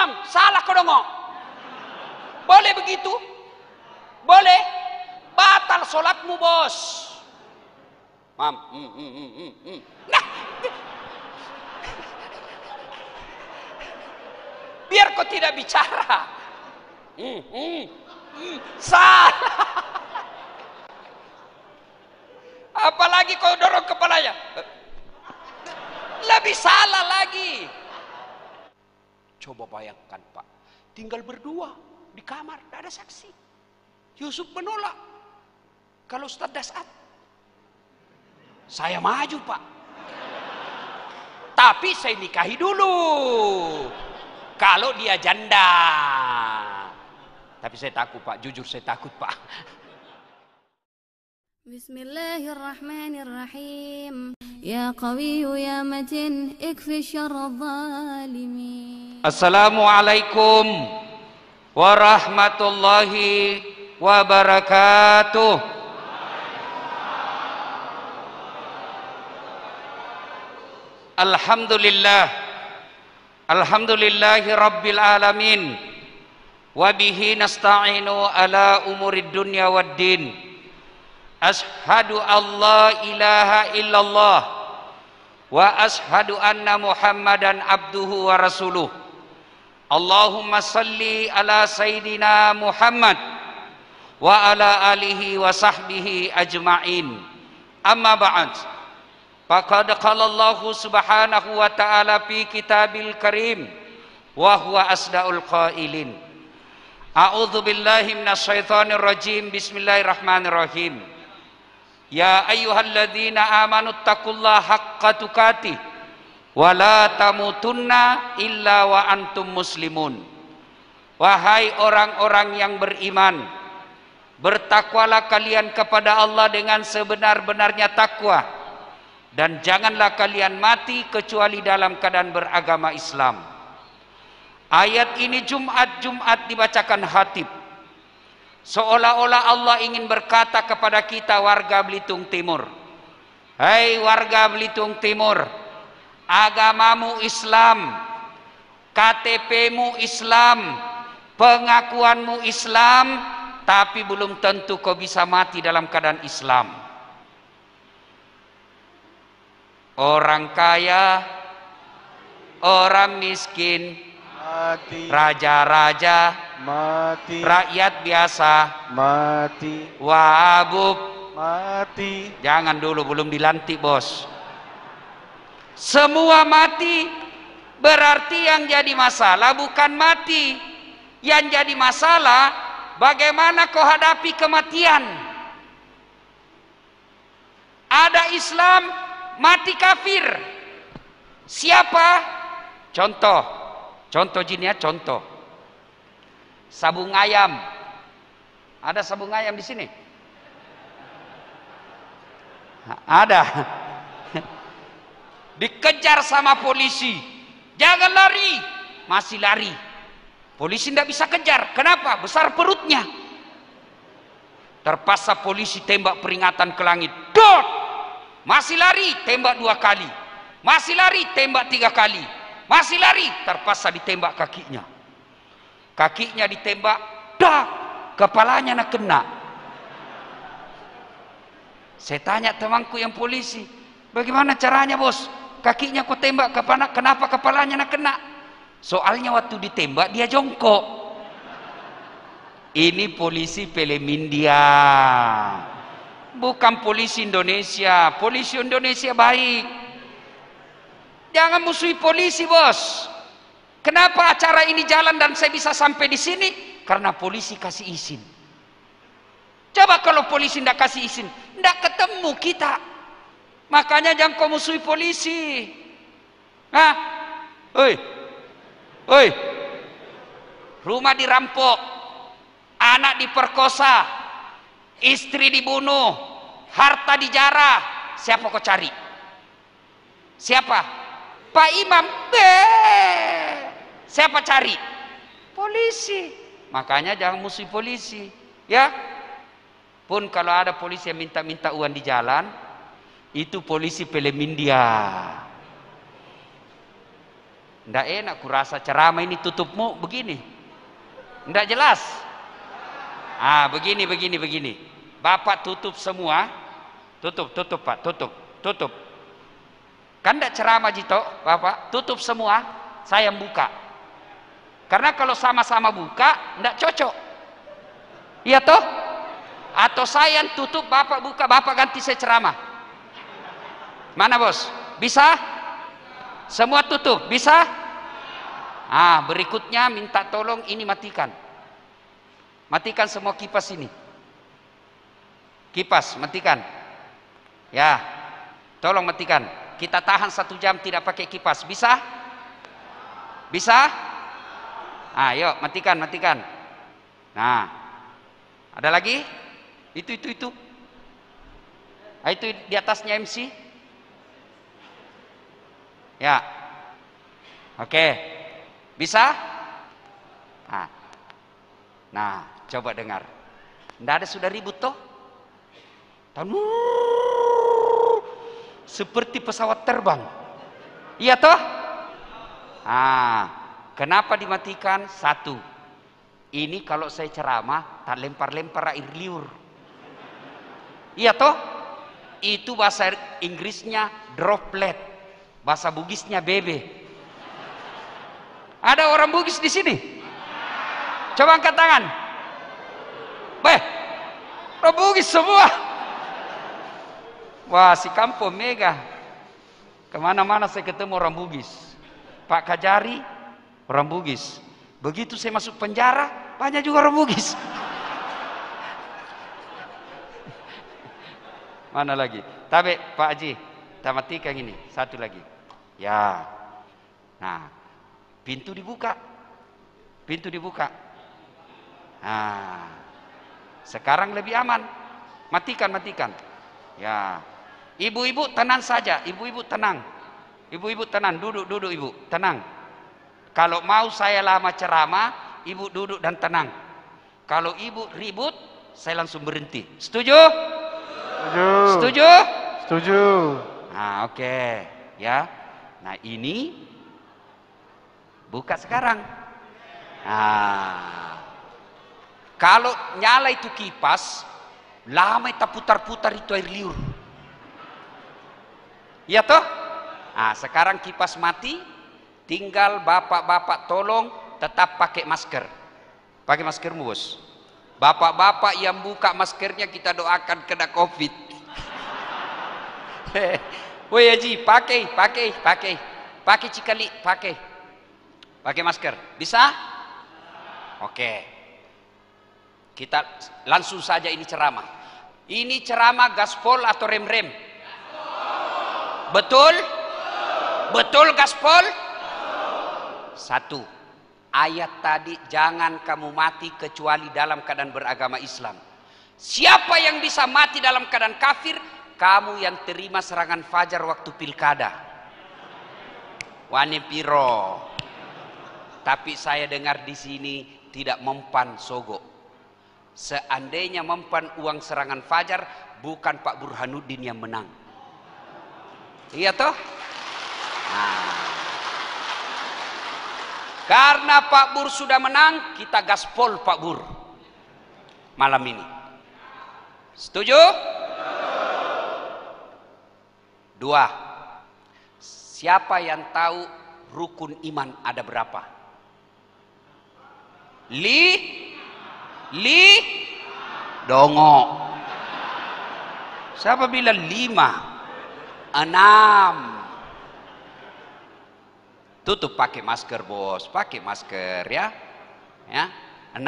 Imam, salah kau dongok. Boleh begitu? Boleh? Batal solatmu bos. Mam. Nah, biar kau tidak bicara. Salah. Apalagi kau dorong kepalanya. Lebih salah lagi. Coba bayangkan Pak, tinggal berdua di kamar, tidak ada saksi. Yusuf menolak. Kalau Ustaz Dasat, saya maju Pak. Tapi saya nikahi dulu. Kalau dia janda. Tapi saya takut Pak, jujur saya takut Pak. Bismillahirrahmanirrahim. Ya Qawiyyu ya Matin, ikfi syarra zalimin. Assalamualaikum warahmatullahi wabarakatuh. Alhamdulillah. Alhamdulillahi rabbil alamin. Wabihi nasta'inu ala umurid dunya waddin. Ashhadu an la ilaha illallah wa ashhadu anna Muhammadan abduhu wa rasuluh. Allahumma salli ala Sayyidina Muhammad wa ala alihi wa sahbihi ajma'in. Amma ba'd. Faqad qala Allah subhanahu wa ta'ala fi kitabil karim wa huwa asdaqul qailin. A'udzu billahi minasyaitonir rajim. Bismillahirrahmanirrahim. Ya ayyuhalladzina amanu taqullaha haqqa tuqatih wa la tamutunna illa wa antum muslimun. Wahai orang-orang yang beriman, bertakwalah kalian kepada Allah dengan sebenar-benarnya takwa, dan janganlah kalian mati kecuali dalam keadaan beragama Islam. Ayat ini Jumat dibacakan khatib, seolah-olah Allah ingin berkata kepada kita warga Belitung Timur, hai warga Belitung Timur, agamamu Islam, KTP-mu Islam, pengakuanmu Islam, tapi belum tentu kau bisa mati dalam keadaan Islam. Orang kaya, orang miskin, mati. Raja-raja mati. Rakyat biasa mati. Wabub mati. Jangan dulu, belum dilantik bos. Semua mati. Berarti yang jadi masalah bukan mati. Yang jadi masalah bagaimana kau hadapi kematian. Ada Islam, mati kafir. Siapa? Contoh jin ya, contoh. Sabung ayam. Ada sabung ayam di sini? Ada. Dikejar sama polisi. Jangan lari. Masih lari. Polisi tidak bisa kejar. Kenapa? Besar perutnya. Terpaksa polisi tembak peringatan ke langit. Dot! Masih lari, tembak 2 kali. Masih lari, tembak 3 kali. Masih lari, terpaksa ditembak kakinya. Kakinya ditembak, dak, kepalanya nak kena. Saya tanya temanku yang polisi, bagaimana caranya bos? Kakinya kau tembak, kenapa kepalanya nak kena? Soalnya waktu ditembak dia jongkok. Ini polisi film India, bukan polisi Indonesia. Polisi Indonesia baik. Jangan musuhi polisi bos. Kenapa acara ini jalan dan saya bisa sampai di sini? Karena polisi kasih izin. Coba kalau polisi tidak kasih izin, tidak ketemu kita. Makanya jangan kau musuhi polisi. Nah, oi, rumah dirampok, anak diperkosa, istri dibunuh, harta dijarah. Siapa kau cari? Siapa? Pak Imam. Siapa cari? Polisi. Makanya jangan musuhi polisi, ya. Pun kalau ada polisi yang minta-minta uang di jalan, itu polisi film India. Nggak enak, kurasa ceramah ini tutupmu begini. Nggak jelas. Begini. Bapak tutup semua. Tutup Pak, tutup. Kan nggak ceramah Jito, Bapak. Tutup semua, saya buka. Karena kalau sama-sama buka, nggak cocok. Iya toh? Atau saya yang tutup, Bapak buka, Bapak ganti saya ceramah. Mana bos? Bisa? Semua tutup, bisa? Berikutnya minta tolong ini matikan. Matikan semua kipas ini. Kipas, matikan. Ya, tolong matikan. Kita tahan 1 jam tidak pakai kipas. Bisa? Bisa? Yuk, matikan. Nah, ada lagi? Itu. Itu di atasnya MC. Ya. Oke. Bisa? Nah, coba dengar. Nggak ada sudah ribut toh? Seperti pesawat terbang. Iya toh? Kenapa dimatikan? 1. Ini kalau saya ceramah tak lempar-lempar air liur. Iya toh? Itu bahasa Inggrisnya droplet. Bahasa Bugisnya bebe. Ada orang Bugis di sini? Coba angkat tangan. Orang Bugis semua. Wah, si kampung mega. Kemana-mana saya ketemu orang Bugis. Pak Kajari, orang Bugis. Begitu saya masuk penjara, banyak juga orang Bugis. Mana lagi? Tapi Pak Haji, tamatikan ini. 1 lagi. Ya. Nah, pintu dibuka. Sekarang lebih aman. Matikan. Ya. Ibu-ibu tenang saja. Ibu-ibu tenang. Duduk ibu. Tenang. Kalau mau saya lama ceramah, ibu duduk dan tenang. Kalau ibu ribut, saya langsung berhenti. Setuju? Setuju. Nah, oke. Ya. Nah, ini buka sekarang. Kalau nyala itu kipas, lama kita putar-putar itu air liur. Iya toh? Sekarang kipas mati, tinggal bapak-bapak tolong tetap pakai masker. Pakai maskermu bos. Bapak-bapak yang buka maskernya kita doakan kena COVID. Woi Haji, pakai cikali, pakai masker. Bisa? Oke. Kita langsung saja ini ceramah. Ini ceramah gaspol atau rem-rem? Betul? Betul gaspol? 1. Ayat tadi, jangan kamu mati kecuali dalam keadaan beragama Islam. Siapa yang bisa mati dalam keadaan kafir? Kamu yang terima serangan fajar waktu pilkada. Wani piro. Tapi saya dengar di sini tidak mempan sogok. Seandainya mempan uang serangan fajar, bukan Pak Burhanuddin yang menang. Iya toh? Karena Pak Bur sudah menang, kita gaspol Pak Bur malam ini. Setuju? 2. Siapa yang tahu rukun iman ada berapa? Dongo. Siapa bilang 5? 6. Tutup pakai masker bos, pakai masker ya. 6.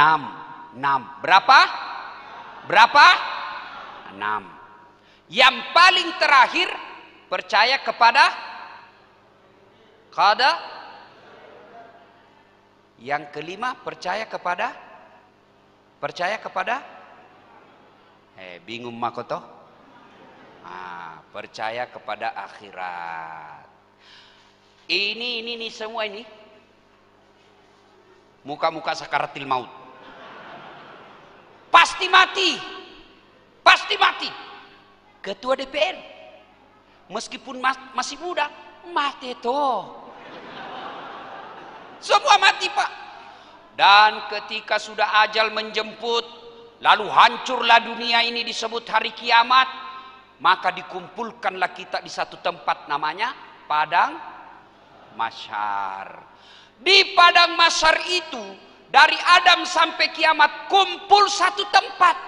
Berapa? 6. Yang paling terakhir, percaya kepada qada. Yang kelima, percaya kepada bingung makoto. Percaya kepada akhirat. Ini semua ini muka-muka sakaratil maut. Pasti mati. Ketua DPR meskipun masih muda mati toh. Semua mati, Pak. Dan ketika sudah ajal menjemput, lalu hancurlah dunia ini disebut hari kiamat, maka dikumpulkanlah kita di satu tempat namanya Padang Mahsyar. Di Padang Mahsyar itu dari Adam sampai kiamat kumpul satu tempat.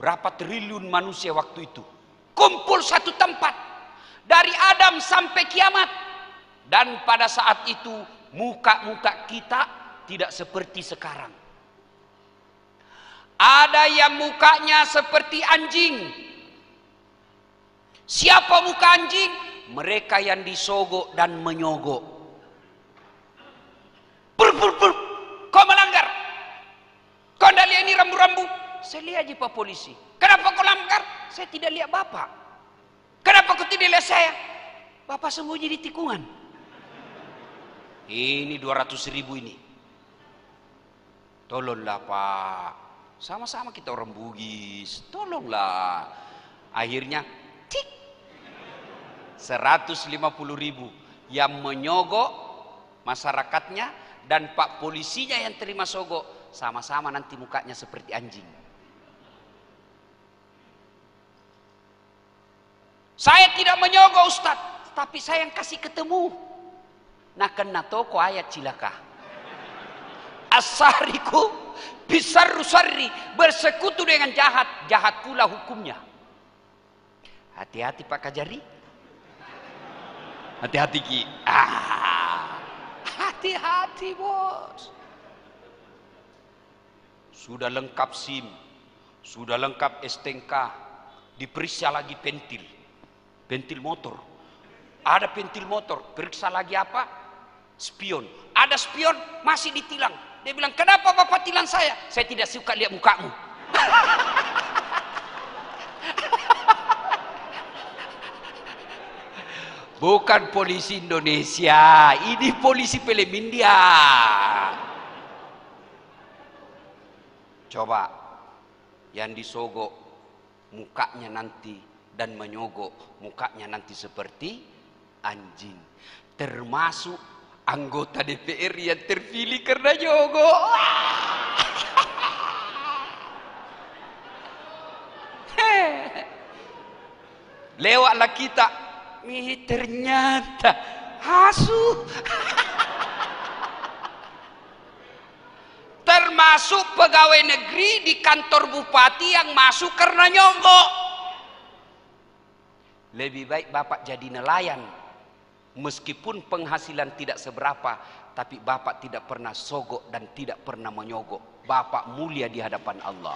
Berapa triliun manusia waktu itu kumpul satu tempat dari Adam sampai kiamat. Dan pada saat itu muka-muka kita tidak seperti sekarang. Ada yang mukanya seperti anjing. Siapa muka anjing? Mereka yang disogok dan menyogok. Kau melanggar. Kau tidak lihat ini rambu-rambu? Saya lihat aja Pak polisi. Kenapa kau langgar? Saya tidak lihat Bapak. Kenapa kau tidak lihat saya? Bapak sembunyi di tikungan. Ini 200.000 ini. Tolonglah Pak. Sama-sama kita orang Bugis. Tolonglah. Akhirnya tik 150.000 yang menyogok masyarakatnya, dan Pak polisinya yang terima sogok. Sama-sama nanti mukanya seperti anjing. Saya tidak menyogok Ustadz, tapi saya yang kasih ketemu. Nah kena toko ayat cilaka. As-sariku bisarru-sarri, bersekutu dengan jahat, jahat pula hukumnya. Hati-hati Pak Kajari. Hati-hati Ki. Hati-hati bos. Sudah lengkap SIM, sudah lengkap STNK, diperiksa lagi pentil, pentil motor. Ada pentil motor, periksa lagi apa? Spion. Ada spion, masih ditilang. Dia bilang, kenapa Bapak tilang saya? Saya tidak suka lihat mukamu. Bukan polisi Indonesia, ini polisi film India. Coba yang disogok mukanya nanti dan menyogok mukanya nanti seperti anjing, termasuk anggota DPR yang terpilih karena nyogok. Lewatlah kita, ternyata hasu. Termasuk pegawai negeri di kantor bupati yang masuk karena nyogok. Lebih baik Bapak jadi nelayan, meskipun penghasilan tidak seberapa, tapi Bapak tidak pernah sogok dan tidak pernah menyogok. Bapak mulia di hadapan Allah.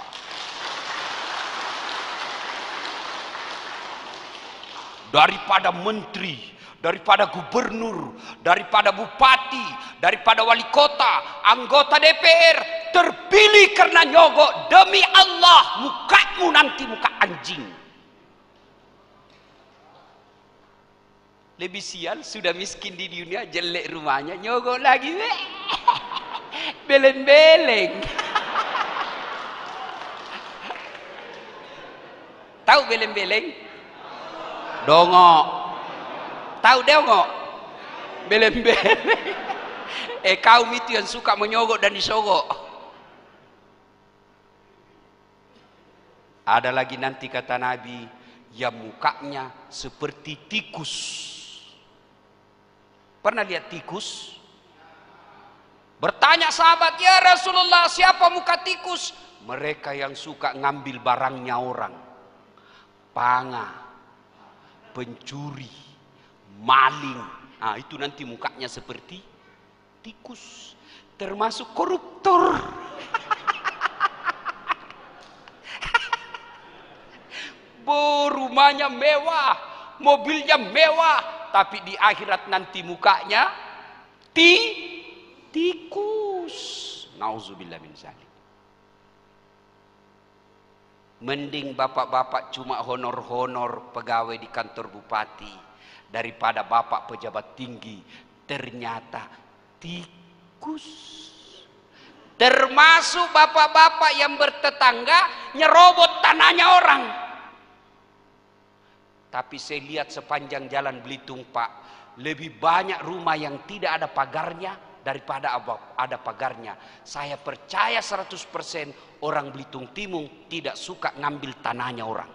Daripada menteri, daripada gubernur, daripada bupati, daripada wali kota, anggota DPR terpilih karena nyogok, demi Allah mukamu nanti muka anjing. Lebih sial, sudah miskin di dunia, jelek rumahnya, nyogok lagi. Beleng-beleng. Tahu beleng-beleng? Dongok. Tahu dongok? Beleng-beleng. Kaum itu yang suka menyogok dan disogok. Ada lagi nanti kata Nabi yang mukanya seperti tikus. Pernah lihat tikus? Bertanya sahabat, ya Rasulullah, siapa muka tikus? Mereka yang suka ngambil barangnya orang. Panga, pencuri, maling. Nah, itu nanti mukanya seperti tikus. Termasuk koruptor. Rumahnya mewah, mobilnya mewah, tapi di akhirat nanti mukanya tikus. Nauzubillah min zalik. Mending bapak-bapak cuma honor-honor pegawai di kantor bupati daripada bapak pejabat tinggi ternyata tikus. Termasuk bapak-bapak yang bertetangga nyerobot tanahnya orang. Tapi saya lihat sepanjang jalan Belitung Pak, lebih banyak rumah yang tidak ada pagarnya daripada ada pagarnya. Saya percaya 100% orang Belitung Timur tidak suka ngambil tanahnya orang.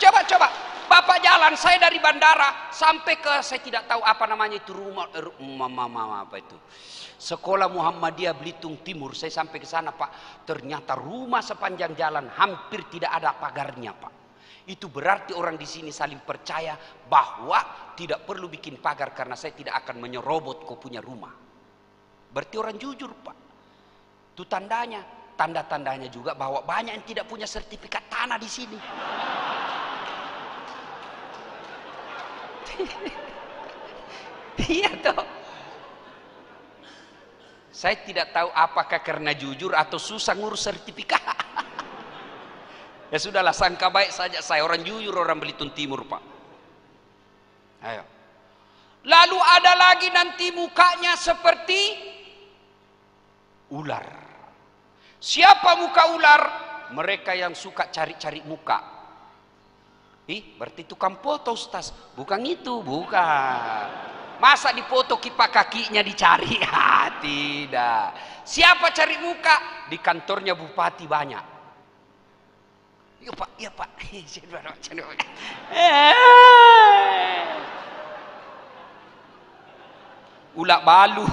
Coba Bapak jalan, saya dari bandara sampai ke, saya tidak tahu apa namanya itu, rumah apa itu, Sekolah Muhammadiyah Belitung Timur. Saya sampai ke sana, Pak. Ternyata rumah sepanjang jalan hampir tidak ada pagarnya, Pak. Itu berarti orang di sini saling percaya bahwa tidak perlu bikin pagar karena saya tidak akan menyerobot kau punya rumah. Berarti orang jujur, Pak. Itu tandanya. Tanda-tandanya juga bahwa banyak yang tidak punya sertifikat tanah di sini. Iya toh. Saya tidak tahu apakah karena jujur atau susah ngurus sertifikat. Ya sudahlah, sangka baik saja saya, orang jujur, orang Belitung Timur, Pak. Ayo. Lalu ada lagi nanti mukanya seperti ular. Siapa muka ular? Mereka yang suka cari-cari muka. Berarti tukang foto, Ustaz. Bukan itu, bukan. Masa dipoto kipak kakinya dicari? Tidak. Siapa cari muka? Di kantornya bupati banyak. Iya Pak, iya Pak. Ulak balu.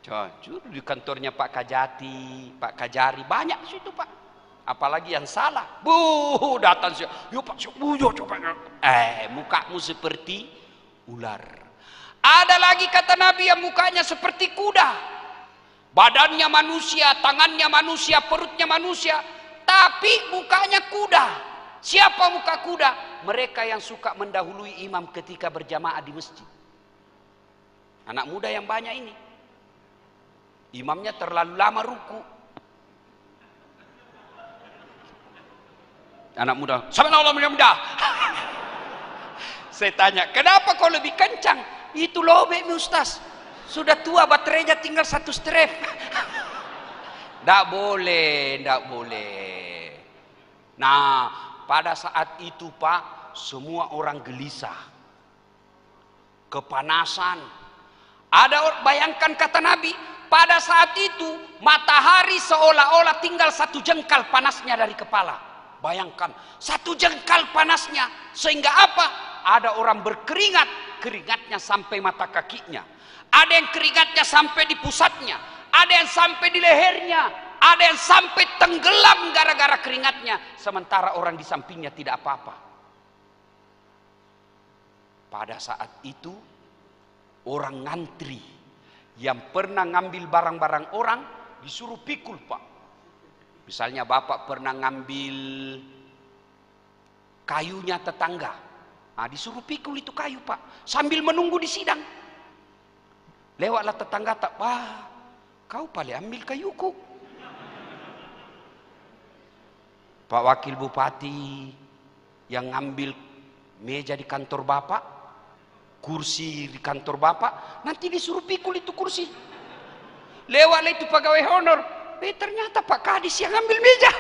Jujur di kantornya Pak Kajati, Pak Kajari banyak situ, Pak. Apalagi yang salah, datang sih, yuk Pak, coba. Mukamu seperti ular. Ada lagi kata Nabi yang mukanya seperti kuda, badannya manusia, tangannya manusia, perutnya manusia, tapi mukanya kuda. Siapa muka kuda? Mereka yang suka mendahului imam ketika berjamaah di masjid. Anak muda yang banyak ini, imamnya terlalu lama ruku. Anak muda, subhanallah muda. Saya tanya, kenapa kau lebih kencang? Itu lobek Ustaz. Sudah tua, baterainya tinggal 1 strap. Tidak boleh. Nah, pada saat itu Pak, semua orang gelisah, kepanasan. Bayangkan kata Nabi, pada saat itu matahari seolah-olah tinggal 1 jengkal panasnya dari kepala. Bayangkan 1 jengkal panasnya, sehingga apa? Ada orang berkeringat, keringatnya sampai mata kakinya. Ada yang keringatnya sampai di pusatnya, ada yang sampai di lehernya, ada yang sampai tenggelam gara-gara keringatnya. Sementara orang di sampingnya tidak apa-apa. Pada saat itu orang ngantri yang pernah ngambil barang-barang orang disuruh pikul, Pak. Misalnya Bapak pernah ngambil kayunya tetangga, disuruh pikul itu kayu, Pak, sambil menunggu di sidang. Lewatlah tetangga, kau paling ambil kayuku. Pak Wakil Bupati yang ngambil meja di kantor Bapak, kursi di kantor Bapak, nanti disuruh pikul itu kursi. Lewatlah itu pegawai honor, ternyata Pak Kadis yang ngambil meja.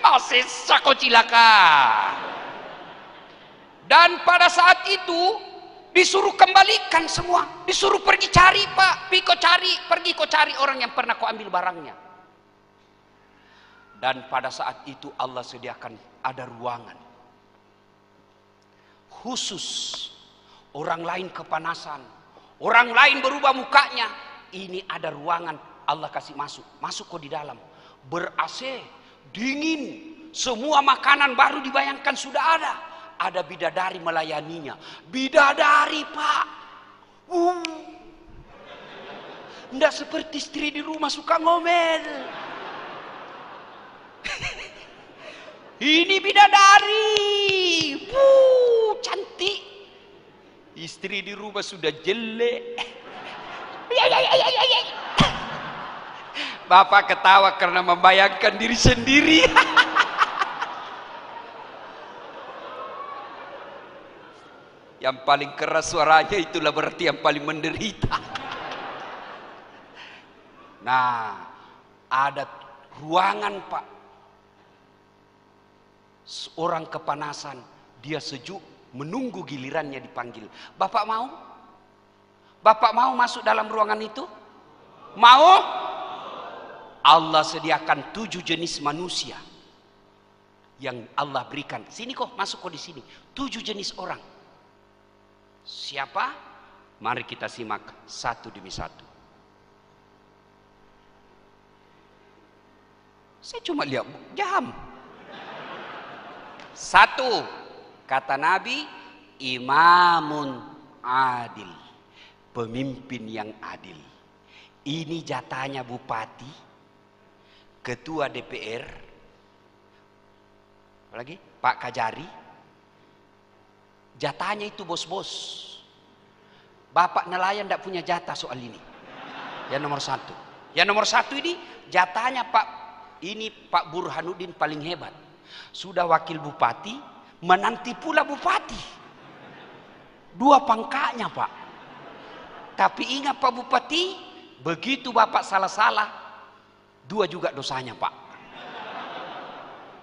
Masih sako cilaka. Dan pada saat itu disuruh kembalikan semua, disuruh pergi cari, Pak, pergi kau cari orang yang pernah kau ambil barangnya. Dan pada saat itu Allah sediakan ada ruangan khusus, orang lain kepanasan, orang lain berubah mukanya, ini ada ruangan. Allah kasih masuk kok di dalam, ber-AC, dingin, semua makanan baru dibayangkan sudah ada bidadari melayaninya. Bidadari, Pak, nggak seperti istri di rumah suka ngomel. Ini bidadari, cantik. Istri di rumah sudah jelek. Bapak ketawa karena membayangkan diri sendiri. Yang paling keras suaranya itulah berarti yang paling menderita. Nah, ada ruangan, Pak, Orang kepanasan, dia sejuk menunggu gilirannya dipanggil. Bapak mau? Bapak mau masuk dalam ruangan itu? Mau? Allah sediakan 7 jenis manusia yang Allah berikan. Sini kok, masuk kok di sini. 7 jenis orang. Siapa? Mari kita simak satu demi satu. Saya cuma lihat jam. 1, kata Nabi, imamun adil, pemimpin yang adil. Ini jatahnya bupati, ketua DPR, apalagi Pak Kajari. Jatahnya itu bos-bos. Bapak nelayan tidak punya jatah soal ini. Yang nomor 1. Yang nomor 1 ini jatahnya Pak Burhanuddin paling hebat. Sudah wakil bupati, menanti pula bupati. 2 pangkatnya Pak. Tapi ingat Pak Bupati, begitu Bapak salah-salah, 2 juga dosanya Pak.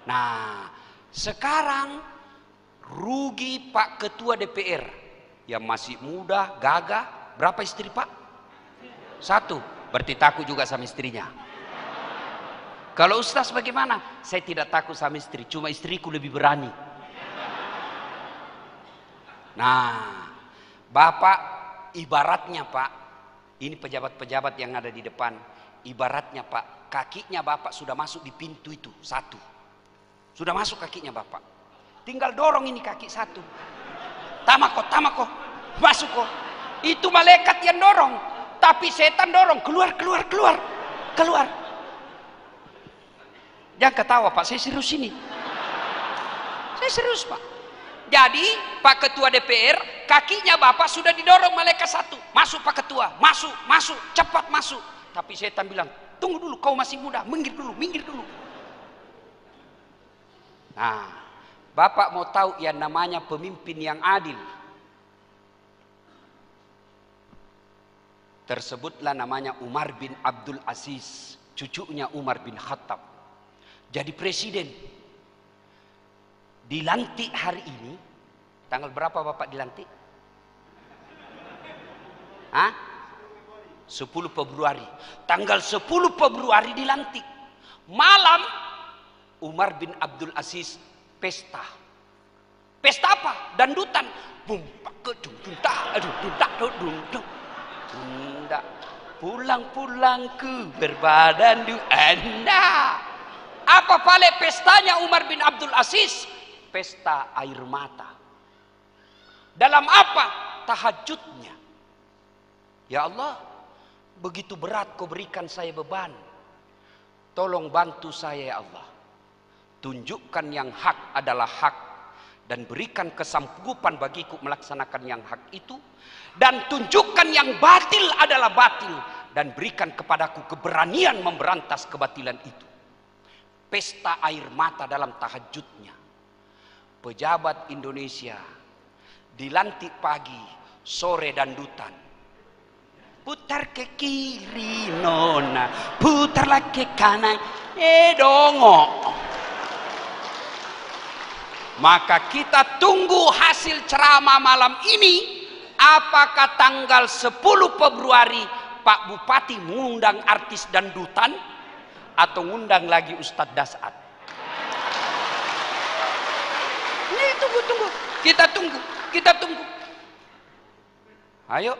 Nah, sekarang rugi Pak Ketua DPR yang masih muda, gagah. Berapa istri Pak? 1. Berarti takut juga sama istrinya. Kalau Ustaz bagaimana? Saya tidak takut sama istri, cuma istriku lebih berani. Nah, Bapak ibaratnya Pak, ini pejabat-pejabat yang ada di depan, ibaratnya Pak, kakinya Bapak sudah masuk di pintu itu 1. Sudah masuk kakinya Bapak. Tinggal dorong ini kaki 1. Tamako, masuk kok. Itu malaikat yang dorong, tapi setan dorong, keluar. Jangan ketawa Pak, saya serius ini. Saya serius Pak. Jadi Pak Ketua DPR, kakinya Bapak sudah didorong malaikat 1. Masuk Pak Ketua, masuk, cepat masuk. Tapi setan bilang, tunggu dulu, kau masih muda, minggir dulu. Nah, Bapak mau tahu yang namanya pemimpin yang adil. Tersebutlah namanya Umar bin Abdul Aziz, cucunya Umar bin Khattab. Jadi presiden. Dilantik hari ini. Tanggal berapa Bapak dilantik? 10 Februari. Tanggal 10 Februari dilantik. Malam Umar bin Abdul Aziz pesta. Pesta apa? Dandutan. Pulang ku berbadan Anda. Apa pale pestanya Umar bin Abdul Aziz? Pesta air mata. Dalam apa? Tahajudnya. Ya Allah, begitu berat kau berikan saya beban. Tolong bantu saya ya Allah. Tunjukkan yang hak adalah hak. Dan berikan kesanggupan bagiku melaksanakan yang hak itu. Dan tunjukkan yang batil adalah batil. Dan berikan kepadaku keberanian memberantas kebatilan itu. Pesta air mata dalam tahajudnya. Pejabat Indonesia dilantik pagi, sore dandutan. Putar ke kiri nona, putarlah ke kanan, dongok. Maka kita tunggu hasil ceramah malam ini. Apakah tanggal 10 Februari Pak Bupati mengundang artis dandutan atau ngundang lagi Ustadz Dasat? Ini tunggu. Kita tunggu. Ayo.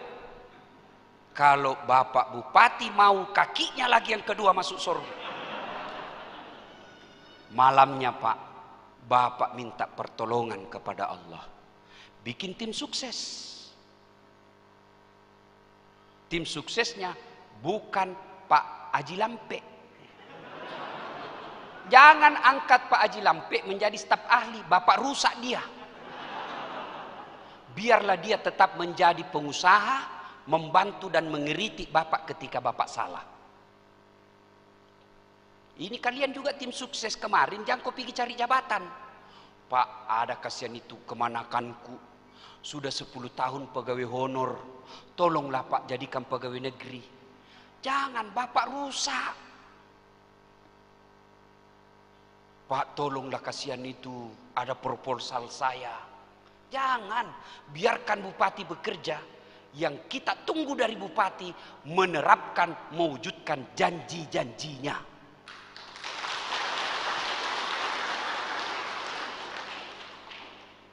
Kalau Bapak Bupati mau kakinya lagi yang kedua masuk surga. Malamnya Pak, Bapak minta pertolongan kepada Allah. Bikin tim sukses. Tim suksesnya bukan Pak Haji Lampe. Jangan angkat Pak Haji Lampe menjadi staf ahli. Bapak rusak dia. Biarlah dia tetap menjadi pengusaha, membantu dan mengeritik Bapak ketika Bapak salah. Ini kalian juga tim sukses kemarin, jangan kau pergi cari jabatan. Pak, ada kasihan itu kemanakanku. Sudah 10 tahun pegawai honor. Tolonglah Pak jadikan pegawai negeri. Jangan, Bapak rusak. Pak tolonglah, kasihan itu, ada proposal saya. Jangan, biarkan bupati bekerja. Yang kita tunggu dari bupati menerapkan, mewujudkan janji-janjinya.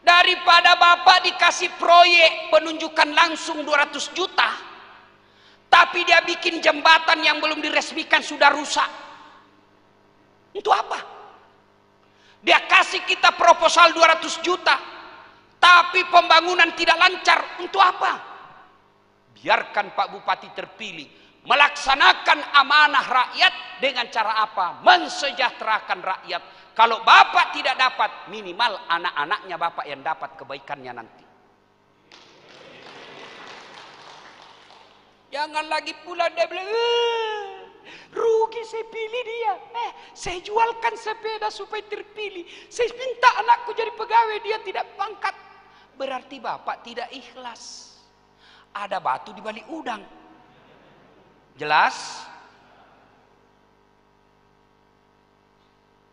Daripada Bapak dikasih proyek penunjukan langsung 200 juta, tapi dia bikin jembatan yang belum diresmikan sudah rusak. Untuk apa? Dia kasih kita proposal 200 juta, tapi pembangunan tidak lancar. Untuk apa? Biarkan Pak Bupati terpilih melaksanakan amanah rakyat dengan cara apa? Mensejahterakan rakyat. Kalau Bapak tidak dapat, minimal anak-anaknya Bapak yang dapat kebaikannya nanti. Jangan lagi pula dia bilang, rugi saya pilih dia. Saya jualkan sepeda supaya terpilih. Saya minta anakku jadi pegawai, dia tidak pangkat. Berarti Bapak tidak ikhlas. Ada batu di balik udang. Jelas?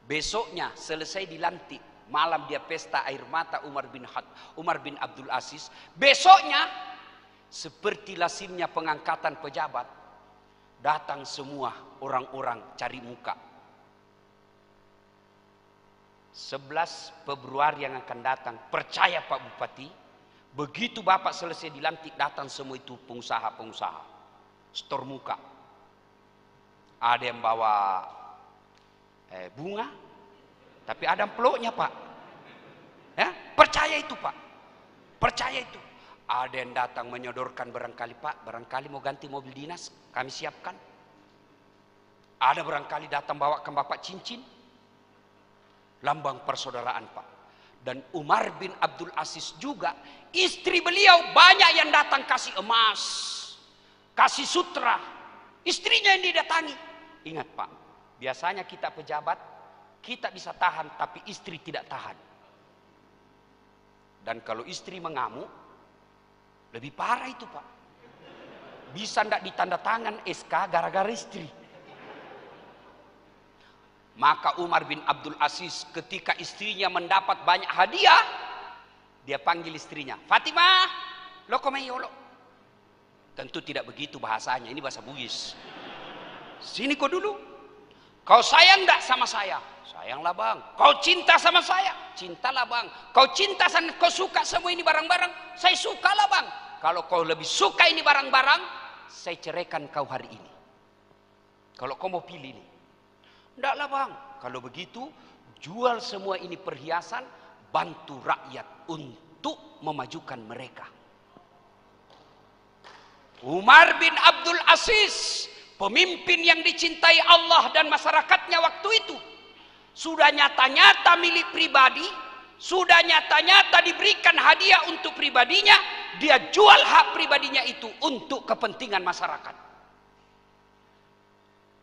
Besoknya selesai dilantik, malam dia pesta air mata Umar bin Abdul Aziz. Besoknya seperti lazimnya pengangkatan pejabat, datang semua orang-orang cari muka. 11 Februari yang akan datang, percaya Pak Bupati, begitu Bapak selesai dilantik, datang semua itu pengusaha-pengusaha, stor muka. Ada yang bawa bunga, tapi ada amplopnya Pak. Ya, percaya itu Pak, percaya itu. Ada yang datang menyodorkan, barangkali Pak, barangkali mau ganti mobil dinas, kami siapkan. Ada barangkali datang bawakan Bapak cincin, lambang persaudaraan Pak. Dan Umar bin Abdul Aziz juga, istri beliau banyak yang datang kasih emas, kasih sutra, istrinya yang didatangi. Ingat Pak, biasanya kita pejabat, kita bisa tahan, tapi istri tidak tahan. Dan kalau istri mengamuk, lebih parah itu Pak. Bisa ndak ditanda tangan SK gara-gara istri. Maka Umar bin Abdul Aziz ketika istrinya mendapat banyak hadiah, dia panggil istrinya, Fatimah, lo komeyolo. Tentu tidak begitu bahasanya, ini bahasa Bugis. Sini kau dulu. Kau sayang enggak sama saya? Sayanglah bang. Kau cinta sama saya? Cintalah bang. Kau cinta sama, kau suka semua ini barang-barang? Saya sukalah bang. Kalau kau lebih suka ini barang-barang, saya ceraikan kau hari ini. Kalau kau mau pilih nih. Enggaklah bang. Kalau begitu, jual semua ini perhiasan, bantu rakyat untuk memajukan mereka. Umar bin Abdul Aziz, pemimpin yang dicintai Allah dan masyarakatnya waktu itu, sudah nyata-nyata milik pribadi, sudah nyata-nyata diberikan hadiah untuk pribadinya, dia jual hak pribadinya itu untuk kepentingan masyarakat.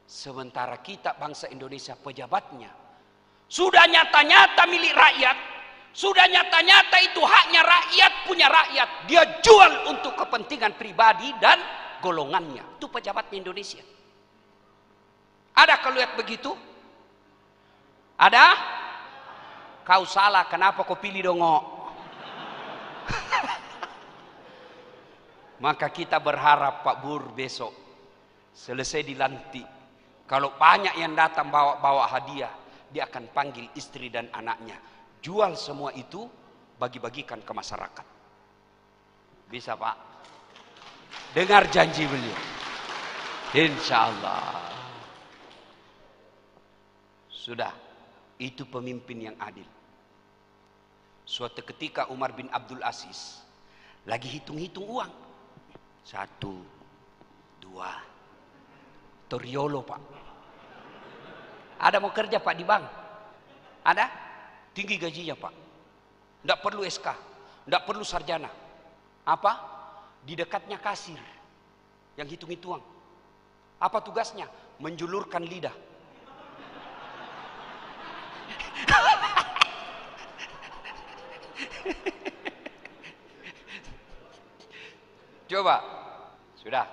Sementara kita bangsa Indonesia, pejabatnya sudah nyata-nyata milik rakyat, sudah nyata-nyata itu haknya rakyat, punya rakyat, dia jual untuk kepentingan pribadi dan golongannya. Itu pejabatnya Indonesia. Ada kalau lihat begitu? Ada? Kau salah, kenapa kau pilih dongok? Maka kita berharap Pak Bur besok selesai dilantik, kalau banyak yang datang bawa hadiah, dia akan panggil istri dan anaknya, jual semua itu, bagi-bagikan ke masyarakat. Bisa Pak? Dengar janji beliau. Insya Allah. Sudah, itu pemimpin yang adil. Suatu ketika Umar bin Abdul Aziz lagi hitung-hitung uang. 1, 2, Toriolo Pak. Ada mau kerja Pak di bank? Ada? Tinggi gajinya Pak. Tidak perlu SK, tidak perlu sarjana. Apa? Di dekatnya kasir yang hitung-hitung uang. Apa tugasnya? Menjulurkan lidah. Coba, sudah.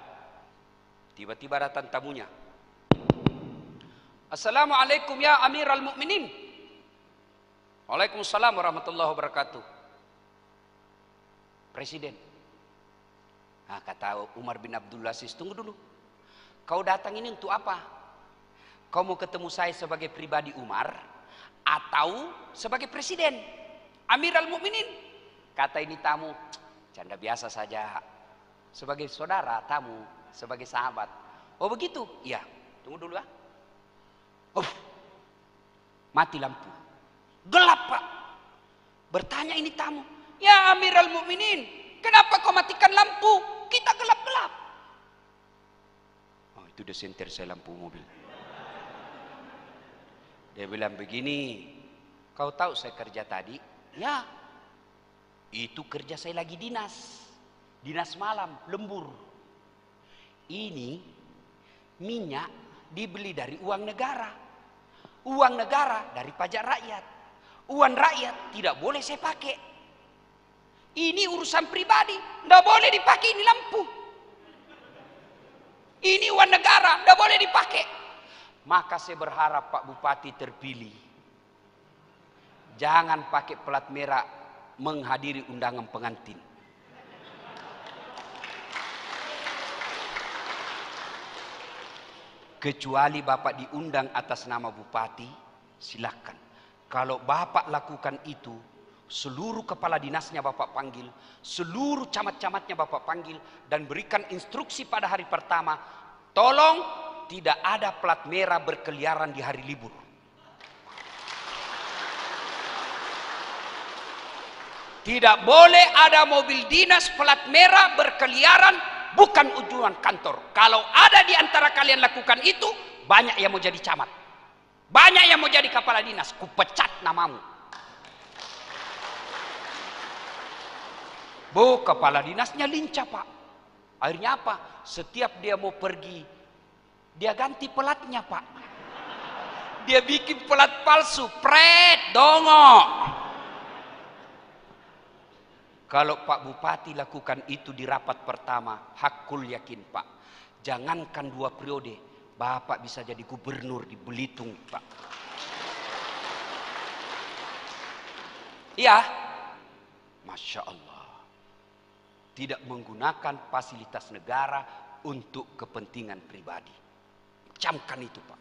Tiba-tiba datang tamunya. Assalamualaikum ya Amirul Mukminin. Waalaikumsalam warahmatullahi wabarakatuh. Presiden. Nah, kata Umar bin Abdul Aziz, tunggu dulu. Kau datang ini untuk apa? Kau mau ketemu saya sebagai pribadi Umar atau sebagai presiden? Amirul Mukminin. Kata ini tamu, canda biasa saja. Sebagai saudara, tamu, sebagai sahabat. Oh begitu? Iya. Tunggu dulu ya. Mati lampu. Gelap Pak. Bertanya ini tamu. Ya Amirul Mukminin, kenapa kau matikan lampu? Kita gelap-gelap. Oh itu udah senter saya lampu mobil. Dia bilang begini, kau tahu saya kerja tadi? Ya. Itu kerja saya lagi dinas. Dinas malam, lembur. Ini minyak dibeli dari uang negara. Uang negara dari pajak rakyat. Uang rakyat tidak boleh saya pakai. Ini urusan pribadi, tidak boleh dipakai ini lampu. Ini uang negara, tidak boleh dipakai. Maka saya berharap Pak Bupati terpilih. Jangan pakai pelat merah menghadiri undangan pengantin. Kecuali Bapak diundang atas nama Bupati, silakan. Kalau Bapak lakukan itu, seluruh kepala dinasnya Bapak panggil, seluruh camat-camatnya Bapak panggil, dan berikan instruksi pada hari pertama, tolong tidak ada plat merah berkeliaran di hari libur. Tidak boleh ada mobil dinas plat merah berkeliaran bukan tujuan kantor. Kalau ada di antara kalian lakukan itu, banyak yang mau jadi camat. Banyak yang mau jadi kepala dinas, kupecat namamu. Bu, kepala dinasnya lincah Pak. Akhirnya apa? Setiap dia mau pergi, dia ganti pelatnya Pak. Dia bikin pelat palsu, pret, dongok. Kalau Pak Bupati lakukan itu di rapat pertama, hakul yakin Pak. Jangankan 2 periode, Bapak bisa jadi gubernur di Belitung Pak. Iya, Masya Allah. Tidak menggunakan fasilitas negara untuk kepentingan pribadi. Camkan itu Pak.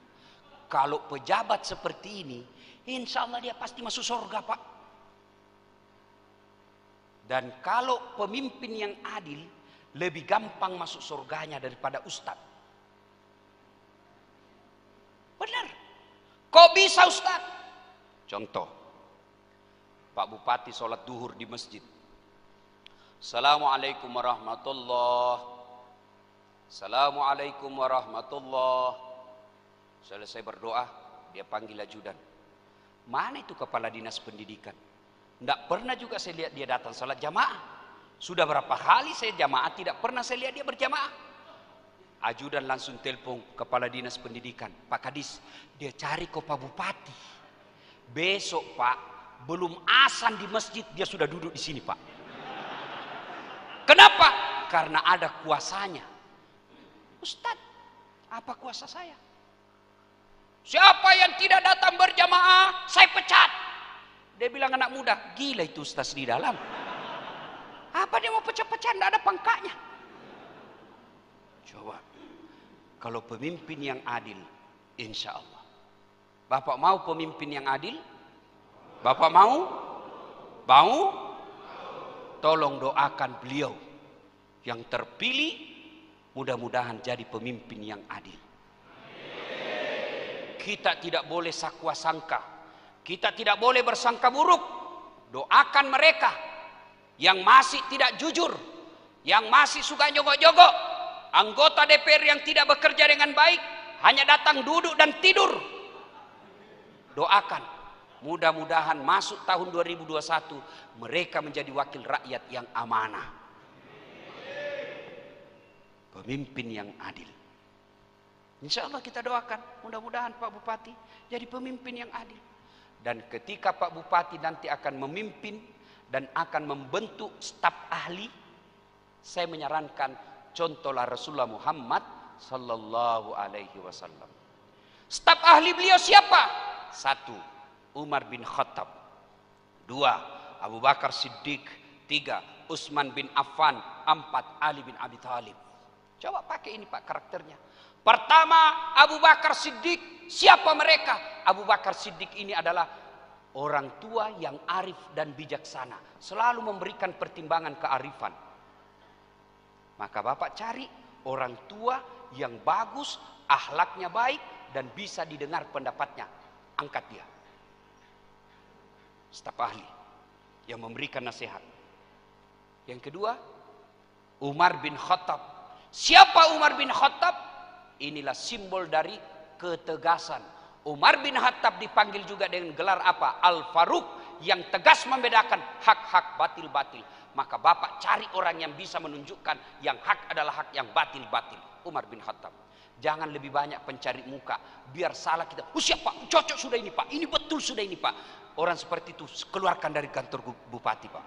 Kalau pejabat seperti ini, insya Allah dia pasti masuk surga Pak. Dan kalau pemimpin yang adil, lebih gampang masuk surganya daripada ustadz. Benar. Kok bisa Ustaz? Contoh, Pak Bupati sholat duhur di masjid. Assalamualaikum warahmatullahi. Assalamualaikum warahmatullahi. Selesai berdoa, dia panggil ajudan. Mana itu kepala dinas pendidikan? Tidak pernah juga saya lihat dia datang sholat jamaah. Sudah berapa kali saya jamaah, tidak pernah saya lihat dia berjamaah. Ajudan langsung telepon kepala dinas pendidikan, Pak Kadis, dia cari ke Pak Bupati. Besok Pak, belum azan di masjid dia sudah duduk di sini Pak. Kenapa? Karena ada kuasanya. Ustaz, apa kuasa saya? Siapa yang tidak datang berjamaah, saya pecat. Dia bilang anak muda, gila itu Ustaz di dalam. Apa dia mau pecah-pecah? Tidak ada pangkatnya. Coba. Kalau pemimpin yang adil, insya Allah. Bapak mau pemimpin yang adil? Bapak mau? Mau? Tolong doakan beliau. Yang terpilih, mudah-mudahan jadi pemimpin yang adil. Kita tidak boleh sakwa sangka. Kita tidak boleh bersangka buruk. Doakan mereka yang masih tidak jujur, yang masih suka jogok-jogok, anggota DPR yang tidak bekerja dengan baik, hanya datang duduk dan tidur. Doakan, mudah-mudahan masuk tahun 2021 mereka menjadi wakil rakyat yang amanah, pemimpin yang adil. Insya Allah kita doakan, mudah-mudahan Pak Bupati jadi pemimpin yang adil. Dan ketika Pak Bupati nanti akan memimpin dan akan membentuk staf ahli, saya menyarankan contohlah Rasulullah Muhammad sallallahu alaihi wasallam. Staf ahli beliau siapa? 1. Umar bin Khattab. 2. Abu Bakar Siddiq. 3. Utsman bin Affan. 4. Ali bin Abi Thalib. Coba pakai ini Pak karakternya. Pertama, Abu Bakar Siddiq. Siapa mereka? Abu Bakar Siddiq ini adalah orang tua yang arif dan bijaksana. Selalu memberikan pertimbangan kearifan. Maka Bapak cari orang tua yang bagus, akhlaknya baik, dan bisa didengar pendapatnya. Angkat dia. Staf ahli yang memberikan nasihat. Yang kedua, Umar bin Khattab. Siapa Umar bin Khattab? Inilah simbol dari ketegasan. Umar bin Khattab dipanggil juga dengan gelar apa? Al-Faruq, yang tegas membedakan hak-hak, batil-batil. Maka Bapak cari orang yang bisa menunjukkan yang hak adalah hak, yang batil-batil. Umar bin Khattab. Jangan lebih banyak pencari muka. Biar salah kita. Oh siapa? Cocok sudah ini Pak. Ini betul sudah ini Pak. Orang seperti itu keluarkan dari kantor bupati Pak.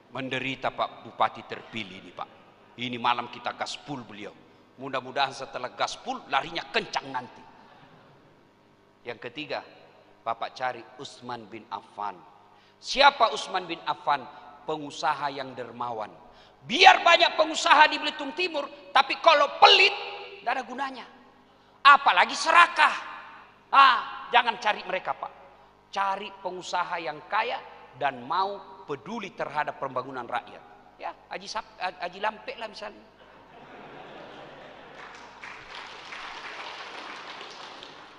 Menderita Pak Bupati terpilih ini Pak. Ini malam kita gaspul beliau. Mudah-mudahan setelah gaspul larinya kencang nanti. Yang ketiga, Bapak cari Utsman bin Affan. Siapa Utsman bin Affan? Pengusaha yang dermawan. Biar banyak pengusaha di Belitung Timur, tapi kalau pelit, tidak ada gunanya. Apalagi serakah. Jangan cari mereka Pak. Cari pengusaha yang kaya dan mau peduli terhadap pembangunan rakyat. Ya, Haji Lampek lah misalnya.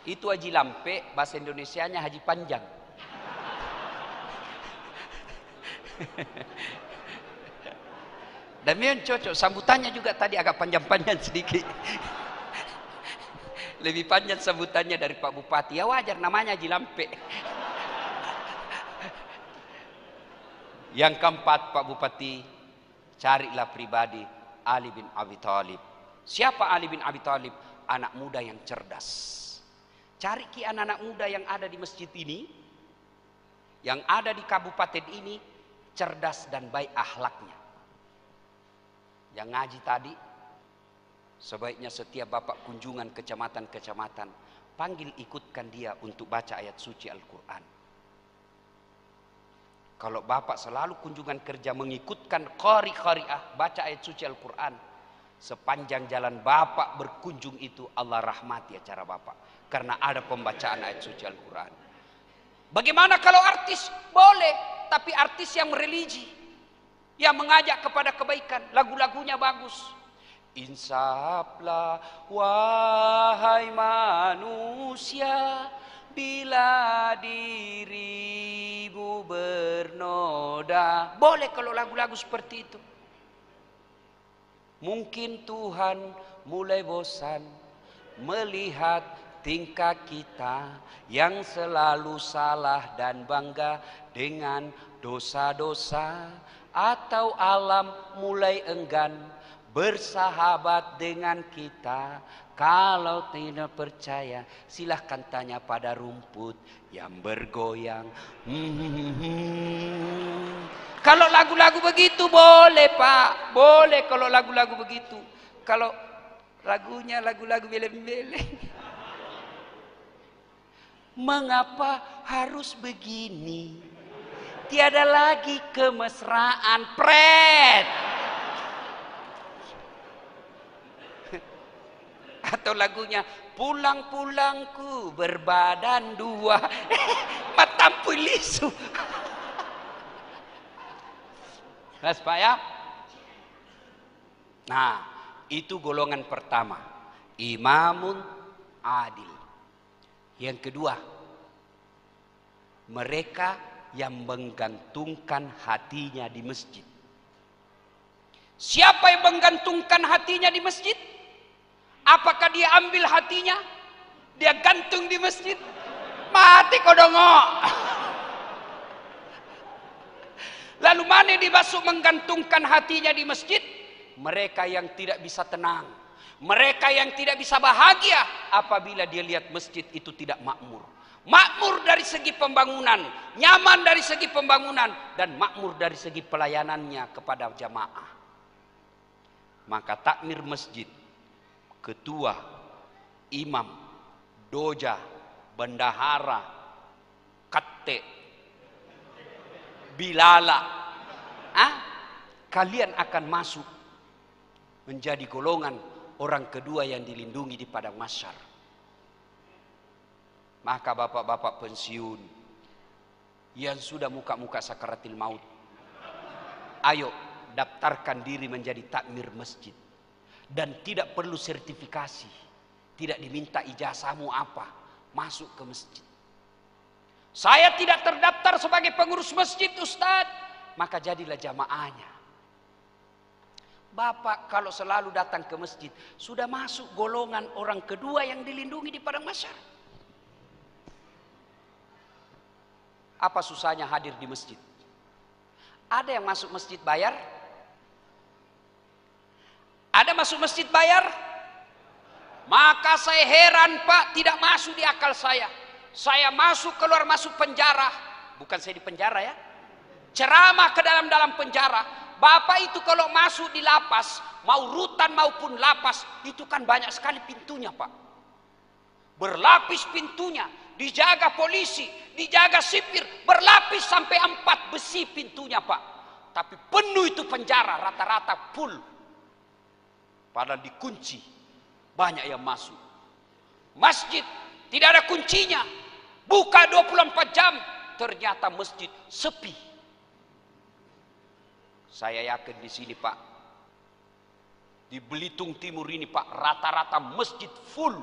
Itu Haji Lampek, bahasa Indonesianya Haji Panjang. Dan memang cocok, sambutannya juga tadi agak panjang-panjang sedikit. Lebih panjang sambutannya dari Pak Bupati. Ya wajar, namanya Haji Lampek. Yang keempat Pak Bupati, carilah pribadi Ali bin Abi Thalib. Siapa Ali bin Abi Thalib? Anak muda yang cerdas. Cari anak-anak muda yang ada di masjid ini, yang ada di kabupaten ini, cerdas dan baik akhlaknya. Yang ngaji tadi, sebaiknya setiap Bapak kunjungan kecamatan-kecamatan, panggil ikutkan dia untuk baca ayat suci Al-Quran. Kalau Bapak selalu kunjungan kerja mengikutkan qari-qari'ah, baca ayat suci Al-Quran, sepanjang jalan Bapak berkunjung itu Allah rahmati acara Bapak. Karena ada pembacaan ayat suci Al-Quran. Bagaimana kalau artis? Boleh, tapi artis yang religi, yang mengajak kepada kebaikan, lagu-lagunya bagus. Insaflah wahai manusia, bila dirimu bernoda. Boleh kalau lagu-lagu seperti itu. Mungkin Tuhan mulai bosan melihat tingkah kita yang selalu salah dan bangga dengan dosa-dosa, atau alam mulai enggan bersahabat dengan kita. Kalau tidak percaya, silahkan tanya pada rumput yang bergoyang. Kalau lagu-lagu begitu boleh Pak, boleh kalau lagu-lagu begitu. Kalau lagunya lagu-lagu beleng-beleng, mengapa harus begini? Tiada lagi kemesraan, pret. Atau lagunya pulang-pulangku berbadan dua, matampu lisu. Mas Pak ya. Nah, itu golongan pertama, imamun adil. Yang kedua, mereka yang menggantungkan hatinya di masjid. Siapa yang menggantungkan hatinya di masjid? Apakah dia ambil hatinya, dia gantung di masjid? Mati kodongo. Lalu mana yang dimaksud menggantungkan hatinya di masjid? Mereka yang tidak bisa tenang, mereka yang tidak bisa bahagia apabila dia lihat masjid itu tidak makmur. Makmur dari segi pembangunan, nyaman dari segi pembangunan, dan makmur dari segi pelayanannya kepada jamaah. Maka takmir masjid, ketua, imam, doja, bendahara, Katte, Bilala, kalian akan masuk menjadi golongan orang kedua yang dilindungi di padang mahsyar. Maka bapak-bapak pensiun yang sudah muka-muka sakaratil maut, ayo daftarkan diri menjadi takmir masjid. Dan tidak perlu sertifikasi, tidak diminta ijazahmu apa, masuk ke masjid. Saya tidak terdaftar sebagai pengurus masjid, Ustadz, maka jadilah jamaahnya. Bapak kalau selalu datang ke masjid, sudah masuk golongan orang kedua yang dilindungi di padang mahsyar. Apa susahnya hadir di masjid? Ada yang masuk masjid bayar? Ada masuk masjid bayar? Maka saya heran Pak, tidak masuk di akal saya. Saya masuk keluar masuk penjara. Bukan saya di penjara ya. Ceramah ke dalam penjara. Bapak itu kalau masuk di lapas, mau rutan maupun lapas, itu kan banyak sekali pintunya Pak. Berlapis pintunya, dijaga polisi, dijaga sipir, berlapis sampai 4 besi pintunya Pak. Tapi penuh itu penjara, rata-rata full. Padahal dikunci, banyak yang masuk. Masjid tidak ada kuncinya, buka 24 jam, ternyata masjid sepi. Saya yakin di sini Pak, di Belitung Timur ini Pak, rata-rata masjid full.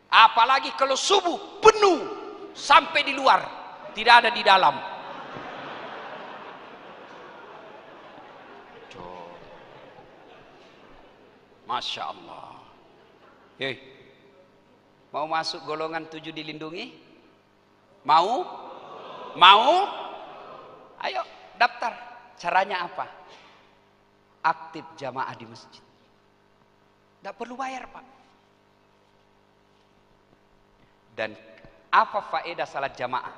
Apalagi kalau subuh penuh sampai di luar, tidak ada di dalam. Masya Allah. Hei, mau masuk golongan 7 dilindungi? Mau? Mau? Ayo daftar. Caranya apa? Aktif jamaah di masjid. Tidak perlu bayar Pak. Dan apa faedah salat jamaah?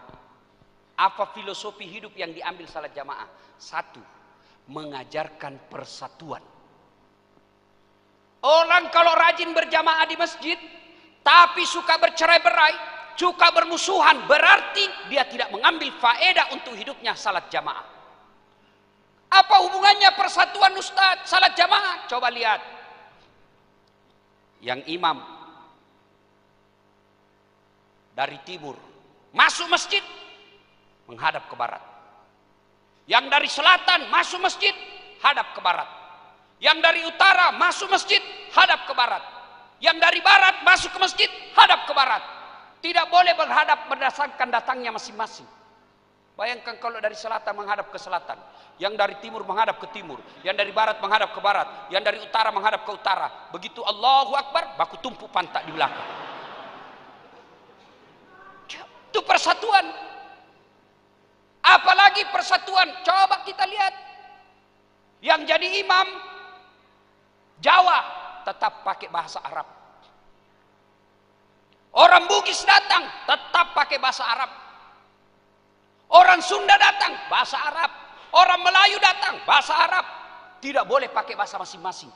Apa filosofi hidup yang diambil salat jamaah? 1, mengajarkan persatuan. Orang kalau rajin berjamaah di masjid, tapi suka bercerai-berai, suka bermusuhan, berarti dia tidak mengambil faedah untuk hidupnya salat jamaah. Apa hubungannya persatuan Ustadz, salat jamaah? Coba lihat. Yang imam dari timur masuk masjid menghadap ke barat. Yang dari selatan masuk masjid hadap ke barat. Yang dari utara masuk masjid hadap ke barat. Yang dari barat masuk ke masjid hadap ke barat. Tidak boleh berhadap berdasarkan datangnya masing-masing. Bayangkan kalau dari selatan menghadap ke selatan, yang dari timur menghadap ke timur, yang dari barat menghadap ke barat, yang dari utara menghadap ke utara. Begitu Allahu Akbar, baku tumpuk pantat di belakang. Itu persatuan. Apalagi persatuan, coba kita lihat. Yang jadi imam Jawa tetap pakai bahasa Arab. Orang Bugis datang tetap pakai bahasa Arab. Orang Sunda datang bahasa Arab. Orang Melayu datang bahasa Arab. Tidak boleh pakai bahasa masing-masing.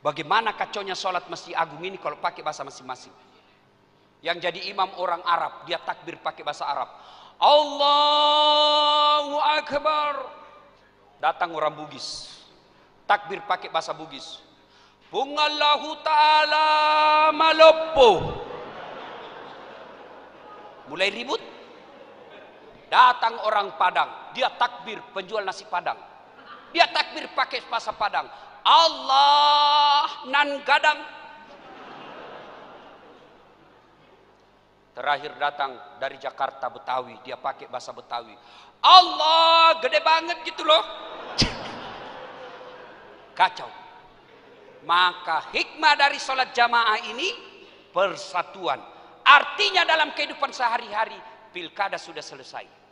Bagaimana kacaunya sholat Masjid Agung ini kalau pakai bahasa masing-masing? Yang jadi imam orang Arab, dia takbir pakai bahasa Arab. Allahu Akbar. Datang orang Bugis, takbir pakai bahasa Bugis. Pungallahu ta'ala malopo. Mulai ribut. Datang orang Padang, dia takbir penjual nasi Padang. Dia takbir pakai bahasa Padang. Allah nan gadang. Terakhir datang dari Jakarta Betawi, dia pakai bahasa Betawi. Allah gede banget gitu loh. Kacau. Maka hikmah dari sholat jamaah ini persatuan. Artinya dalam kehidupan sehari-hari pilkada sudah selesai.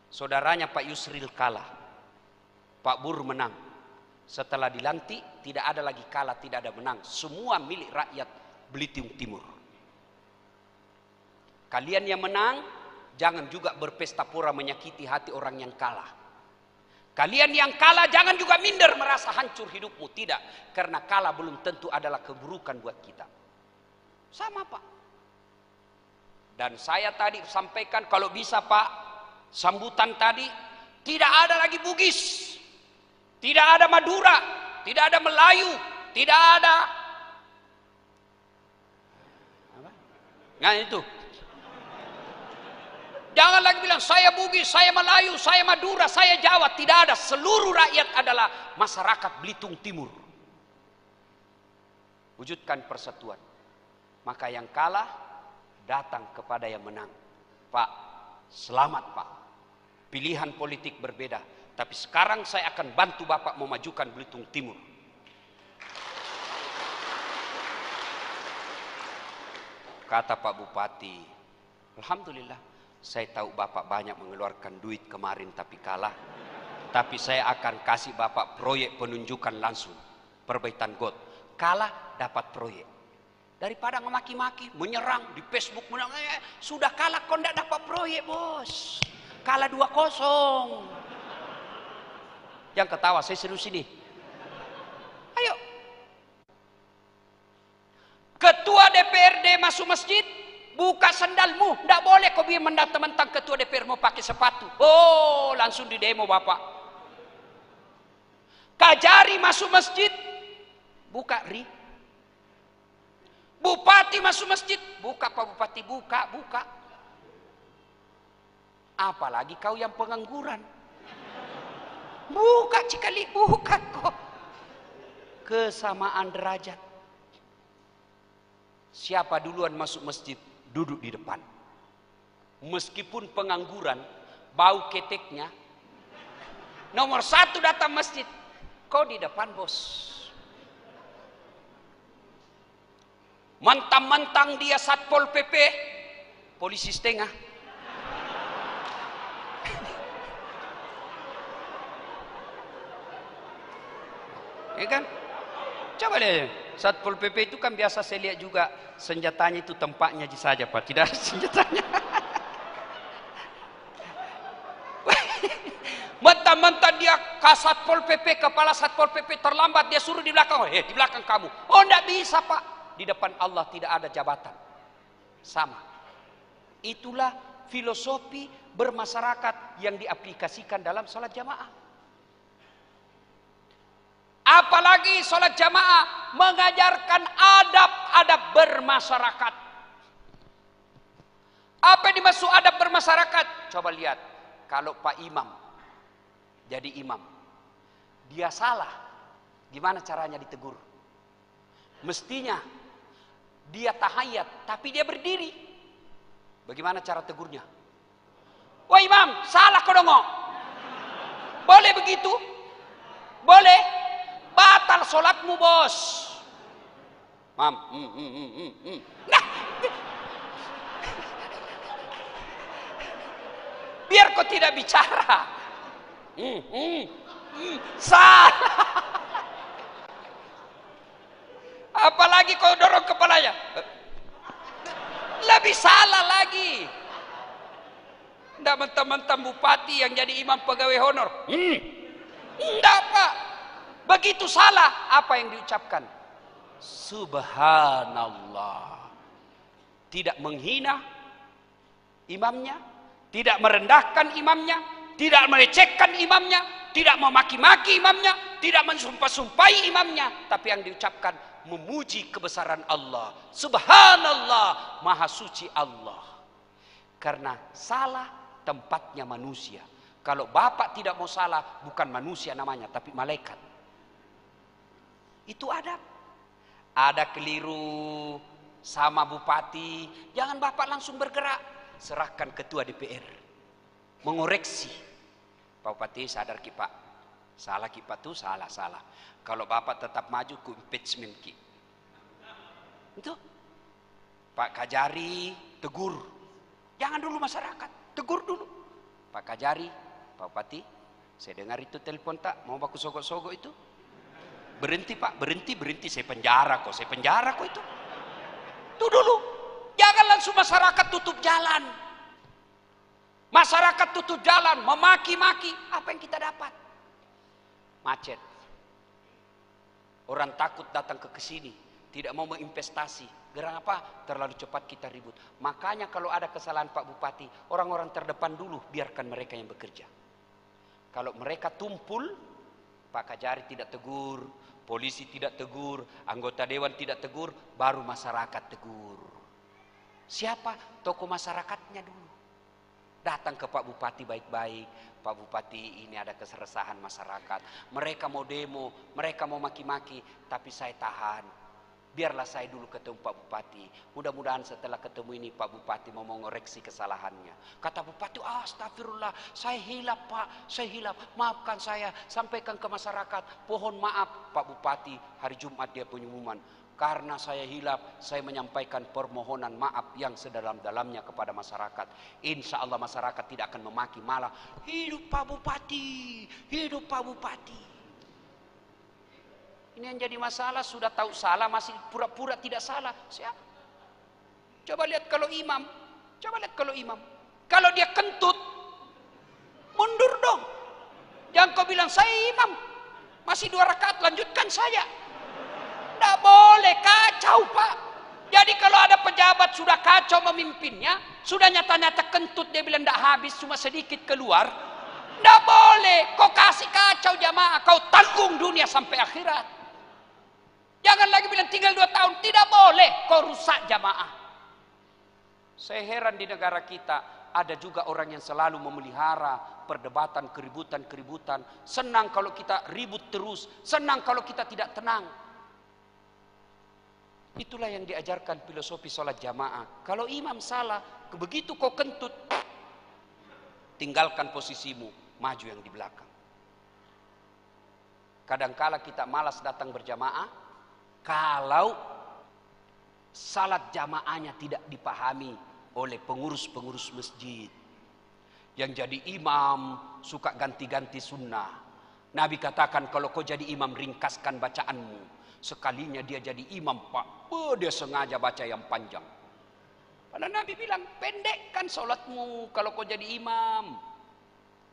Saudaranya Pak Yusril kalah, Pak Bur menang. Setelah dilantik tidak ada lagi kalah, tidak ada menang. Semua milik rakyat Belitung Timur. Kalian yang menang jangan juga berpesta pora menyakiti hati orang yang kalah. Kalian yang kalah jangan juga minder merasa hancur hidupmu. Tidak, karena kalah belum tentu adalah keburukan buat kita. Sama Pak. Dan saya tadi sampaikan kalau bisa Pak, sambutan tadi tidak ada lagi Bugis, tidak ada Madura, tidak ada Melayu, tidak ada apa? Nah itu. Jangan lagi bilang saya Bugis, saya Melayu, saya Madura, saya Jawa. Tidak ada. Seluruh rakyat adalah masyarakat Belitung Timur. Wujudkan persatuan. Maka yang kalah datang kepada yang menang. Pak, selamat Pak. Pilihan politik berbeda. Tapi sekarang saya akan bantu Bapak memajukan Belitung Timur. Kata Pak Bupati, alhamdulillah. Saya tahu Bapak banyak mengeluarkan duit kemarin tapi kalah. Tapi saya akan kasih Bapak proyek penunjukan langsung. Perbaikan got. Kalah dapat proyek. Daripada ngemaki-maki, menyerang di Facebook. Sudah kalah kok tidak dapat proyek bos. Kalah 2-0. Yang ketawa, saya serius ini. Ayo. Ketua DPRD masuk masjid. Buka sendalmu, tidak boleh kau biar mentang-mentang ketua DPR mau pakai sepatu. Oh, langsung di demo Bapak. Kajari masuk masjid, buka ri. Bupati masuk masjid, buka Pak Bupati, buka. Apalagi kau yang pengangguran. Buka cikali, buka kok. Kesamaan derajat. Siapa duluan masuk masjid? Duduk di depan. Meskipun pengangguran, bau keteknya. Nomor 1 datang masjid. Kau di depan bos. Mentang-mentang dia Satpol PP, polisi setengah. Ya kan? Coba lihat. Satpol PP itu kan biasa saya lihat juga senjatanya itu tempatnya saja Pak, tidak ada senjatanya. Mentang-mentang dia Satpol PP, kepala Satpol PP terlambat, dia suruh di belakang. Di belakang kamu. Oh tidak bisa Pak. Di depan Allah tidak ada jabatan. Sama. Itulah filosofi bermasyarakat yang diaplikasikan dalam sholat jamaah. Apalagi sholat jamaah mengajarkan adab-adab bermasyarakat. Apa yang dimaksud adab bermasyarakat? Coba lihat, kalau Pak Imam jadi imam, dia salah, gimana caranya ditegur? Mestinya dia tahiyat, tapi dia berdiri. Bagaimana cara tegurnya? Wah imam, salah kau dong. Boleh begitu? Boleh? Batal sholatmu bos. Mam. Nah, biar kau tidak bicara. Salah. Apalagi kau dorong kepalanya. Lebih salah lagi. Tidak mentang-mentang bupati yang jadi imam pegawai honor. Tidak Pak. Begitu salah, apa yang diucapkan? Subhanallah. Tidak menghina imamnya, tidak merendahkan imamnya, tidak melecehkan imamnya, tidak memaki-maki imamnya, tidak mensumpah-sumpahi imamnya, tapi yang diucapkan memuji kebesaran Allah. Subhanallah, maha suci Allah. Karena salah tempatnya manusia. Kalau bapak tidak mau salah, bukan manusia namanya, tapi malaikat. Itu adab. Ada keliru sama bupati, jangan bapak langsung bergerak, serahkan ketua DPR mengoreksi. Pak Bupati sadar ki Pak, salah ki Pak tuh salah. Kalau bapak tetap maju ku impeachment ki. Itu Pak Kajari tegur, jangan dulu masyarakat, tegur dulu. Pak Kajari, Pak Bupati, saya dengar itu telepon tak mau baku sogok-sogok itu. Berhenti Pak, berhenti, saya penjara kok itu. Itu dulu, jangan langsung masyarakat tutup jalan. Masyarakat tutup jalan, memaki-maki, apa yang kita dapat? Macet. Orang takut datang ke sini, tidak mau menginvestasi, Gara apa? Terlalu cepat kita ribut. Makanya kalau ada kesalahan Pak Bupati, orang-orang terdepan dulu, biarkan mereka yang bekerja. Kalau mereka tumpul, Pak Kajari tidak tegur, polisi tidak tegur, anggota dewan tidak tegur, baru masyarakat tegur. Siapa? Tokoh masyarakatnya dulu. Datang ke Pak Bupati baik-baik. Pak Bupati, ini ada keresahan masyarakat. Mereka mau demo, mereka mau maki-maki, tapi saya tahan. Biarlah saya dulu ketemu Pak Bupati. Mudah-mudahan setelah ketemu ini Pak Bupati mau mengoreksi kesalahannya. Kata Bupati, astagfirullah, saya hilap Pak, saya hilap. Maafkan saya, sampaikan ke masyarakat. Pohon maaf Pak Bupati, hari Jumat dia pengumuman. Karena saya hilap, saya menyampaikan permohonan maaf yang sedalam-dalamnya kepada masyarakat. Insya Allah masyarakat tidak akan memaki, malah hidup Pak Bupati, hidup Pak Bupati. Ini yang jadi masalah, sudah tahu salah masih pura-pura tidak salah. Siapa? Coba lihat kalau imam, coba lihat kalau imam. Kalau dia kentut, mundur dong. Jangan kau bilang saya imam, masih 2 rakaat, lanjutkan saya. Tidak boleh, kacau Pak. Jadi kalau ada pejabat sudah kacau memimpinnya, sudah nyata-nyata kentut, dia bilang tidak habis, cuma sedikit keluar. Tidak boleh, kau kasih kacau jamaah, kau tanggung dunia sampai akhirat. Jangan lagi bilang tinggal 2 tahun, tidak boleh, kau rusak jamaah. Saya heran di negara kita, ada juga orang yang selalu memelihara perdebatan, keributan. Senang kalau kita ribut terus, senang kalau kita tidak tenang. Itulah yang diajarkan filosofi sholat jamaah. Kalau imam salah, begitu kau kentut, tinggalkan posisimu, maju yang di belakang. Kadangkala kita malas datang berjamaah, kalau salat jamaahnya tidak dipahami oleh pengurus-pengurus masjid. Yang jadi imam suka ganti-ganti sunnah. Nabi katakan kalau kau jadi imam ringkaskan bacaanmu. Sekalinya dia jadi imam Pak, dia sengaja baca yang panjang. Padahal Nabi bilang pendekkan sholatmu kalau kau jadi imam.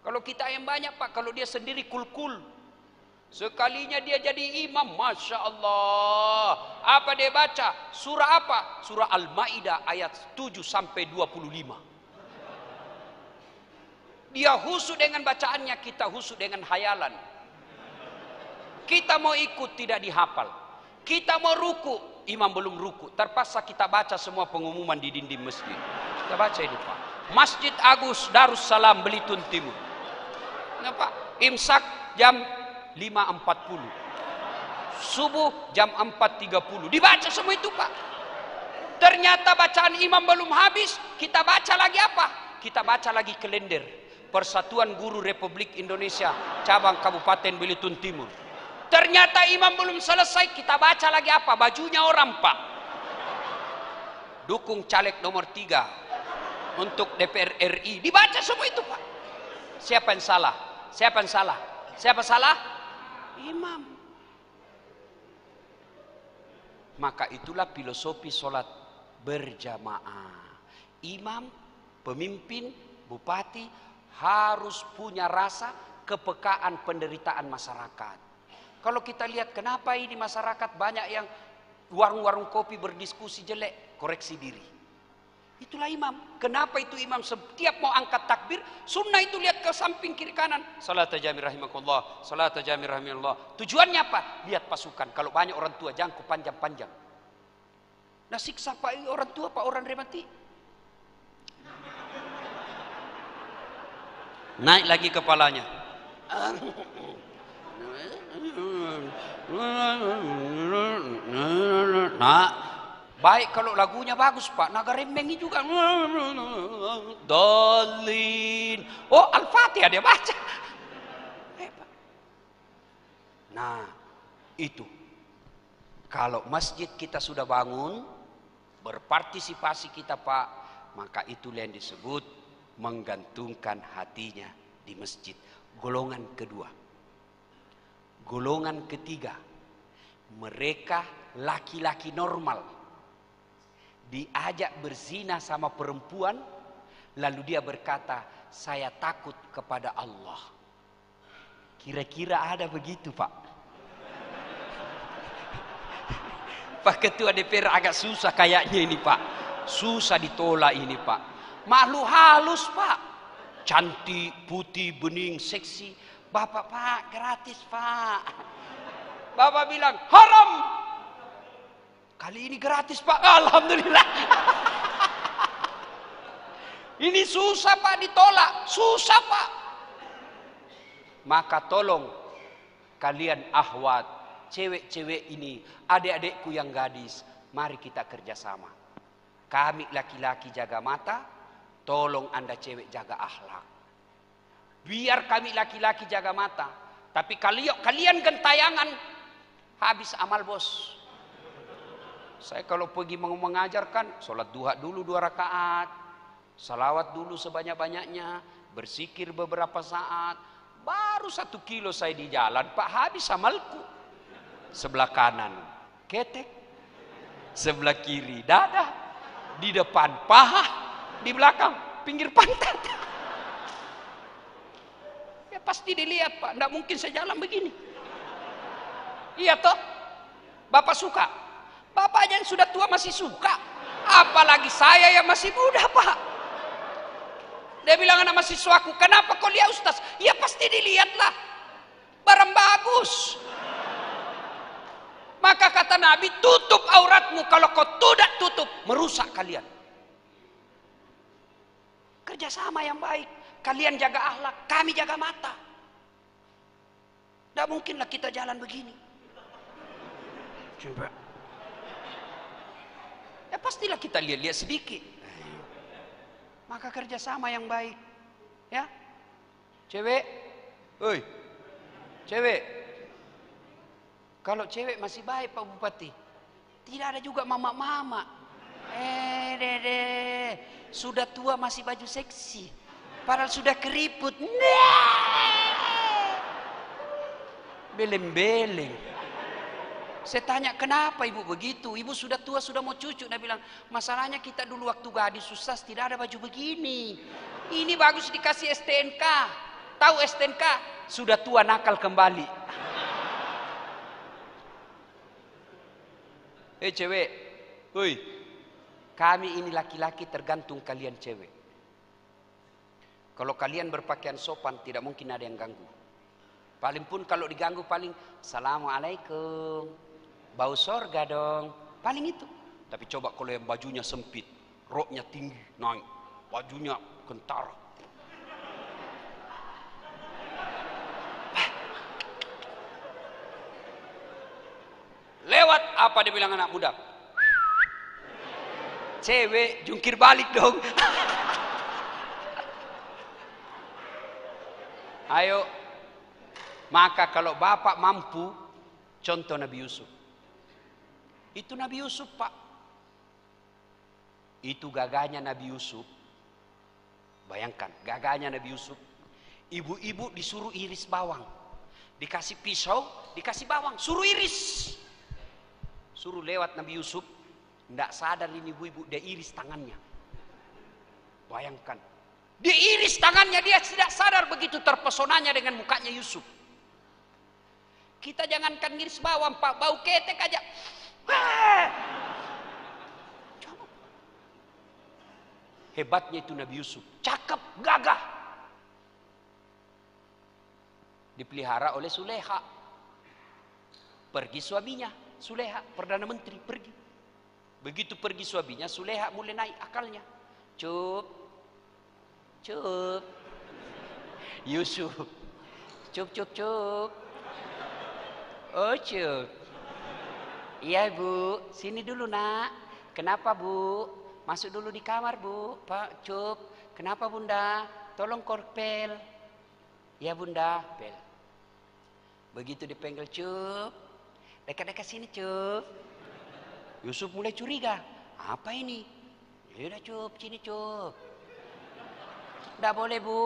Kalau kita yang banyak Pak, kalau dia sendiri kul-kul. Sekalinya dia jadi imam, Masya Allah. Apa dia baca? Surah apa? Surah Al-Ma'idah ayat 7 sampai 25. Dia khusyuk dengan bacaannya, kita khusyuk dengan hayalan. Kita mau ikut tidak dihafal. Kita mau ruku, imam belum ruku. Terpaksa kita baca semua pengumuman di dinding masjid. Kita baca ini Pak. Masjid Agus Darussalam Belitung Timur. Kenapa? Imsak jam 5.40. Subuh jam 4.30. Dibaca semua itu Pak. Ternyata bacaan imam belum habis. Kita baca lagi apa? Kita baca lagi kalender Persatuan Guru Republik Indonesia cabang Kabupaten Belitung Timur. Ternyata imam belum selesai, kita baca lagi apa? Bajunya orang Pak. Dukung caleg nomor 3 untuk DPR RI. Dibaca semua itu Pak. Siapa yang salah? Siapa yang salah? Siapa salah? Imam. Maka itulah filosofi sholat berjamaah. Imam, pemimpin, bupati harus punya rasa kepekaan penderitaan masyarakat. Kalau kita lihat kenapa ini masyarakat banyak yang warung-warung kopi berdiskusi jelek, koreksi diri. Itulah imam. Kenapa itu imam setiap mau angkat takbir, sunnah itu lihat ke samping kiri kanan. Salat jami rahimakumullah, salat jami rahimakumullah. Tujuannya apa? Lihat pasukan. Kalau banyak orang tua jangan panjang-panjang. Nah siksa Pak orang tua, Pak orang remati. Naik lagi kepalanya. Nah, baik kalau lagunya bagus Pak, naga rembengi juga. Dolin. Oh, Al-Fatihah dia baca. Nah, itu. Kalau masjid kita sudah bangun, berpartisipasi kita Pak, maka itulah yang disebut menggantungkan hatinya di masjid. Golongan kedua. Golongan ketiga, mereka laki-laki normal diajak berzina sama perempuan, lalu dia berkata, saya takut kepada Allah. Kira-kira ada begitu Pak? Pak Ketua DPR agak susah kayaknya ini Pak. Susah ditolak ini Pak. Makhluk halus Pak. Cantik, putih, bening, seksi. Bapak Pak, gratis Pak. Bapak bilang, haram. Kali ini gratis Pak. Alhamdulillah. Ini susah Pak ditolak. Susah Pak. Maka tolong kalian ahwat, cewek-cewek ini, adik-adikku yang gadis, mari kita kerjasama. Kami laki-laki jaga mata, tolong Anda cewek jaga akhlak. Biar kami laki-laki jaga mata, tapi kalian gentayangan, habis amal bos. Saya kalau pergi mau mengajarkan, sholat duha dulu 2 rakaat, salawat dulu sebanyak-banyaknya, berzikir beberapa saat. Baru 1 kilo saya di jalan, Pak, habis amalku. Sebelah kanan ketek, sebelah kiri dada, di depan paha, di belakang pinggir pantat. Ya pasti dilihat Pak, tidak mungkin saya jalan begini. Iya toh? Bapak suka? Bapak aja yang sudah tua masih suka, apalagi saya yang masih muda Pak. Dia bilang anak mahasiswaku, kenapa kau lihat Ustaz? Ya pasti dilihatlah, barang bagus. Maka kata Nabi, tutup auratmu. Kalau kau tidak tutup, merusak kalian. Kerjasama yang baik. Kalian jaga akhlak, kami jaga mata. Tidak mungkinlah kita jalan begini. Coba. Ya pastilah kita lihat-lihat sedikit. Maka kerjasama yang baik, ya. Cewek, oi, cewek. Kalau cewek masih baik Pak Bupati, tidak ada juga mama-mama. Dede, sudah tua masih baju seksi, padahal sudah keriput. Beleng-beleng. Saya tanya, kenapa ibu begitu? Ibu sudah tua, sudah mau cucu. Dia bilang, masalahnya kita dulu waktu gadis susah tidak ada baju begini. Ini bagus dikasih STNK. Tahu STNK? Sudah tua nakal kembali. Cewek, woi, kami ini laki-laki tergantung kalian cewek. Kalau kalian berpakaian sopan, tidak mungkin ada yang ganggu. Paling pun kalau diganggu paling, Assalamualaikum. Bau sorga dong, paling itu. Tapi coba kalau yang bajunya sempit, roknya tinggi, naik, bajunya kentara. Lewat apa dia bilang anak muda? Cewek jungkir balik dong. Ayo. Maka kalau bapak mampu, contoh Nabi Yusuf. Itu Nabi Yusuf Pak. Itu gagahnya Nabi Yusuf. Bayangkan gagahnya Nabi Yusuf. Ibu-ibu disuruh iris bawang. Dikasih pisau, dikasih bawang, suruh iris. Suruh lewat Nabi Yusuf. Tidak sadar ini ibu-ibu, dia iris tangannya. Bayangkan. Dia iris tangannya, dia tidak sadar begitu terpesonanya dengan mukanya Yusuf. Kita jangankan ngiris bawang Pak, bau ketek aja. Hebatnya itu Nabi Yusuf, cakep, gagah. Dipelihara oleh Suleha. Pergi suaminya, Suleha, Perdana Menteri, pergi. Begitu pergi suaminya, Suleha mulai naik akalnya. Cup, cup, Yusuf, cup, cup, cup. Oh cup. Iya Bu, sini dulu nak. Kenapa Bu? Masuk dulu di kamar Bu. Pak Cup, kenapa Bunda? Tolong korpel. Ya Bunda, pel. Begitu dipanggil Cup, dekat-dekat sini Cup. Yusuf mulai curiga. Apa ini? Ya udah Cup, sini Cup. Nggak boleh Bu.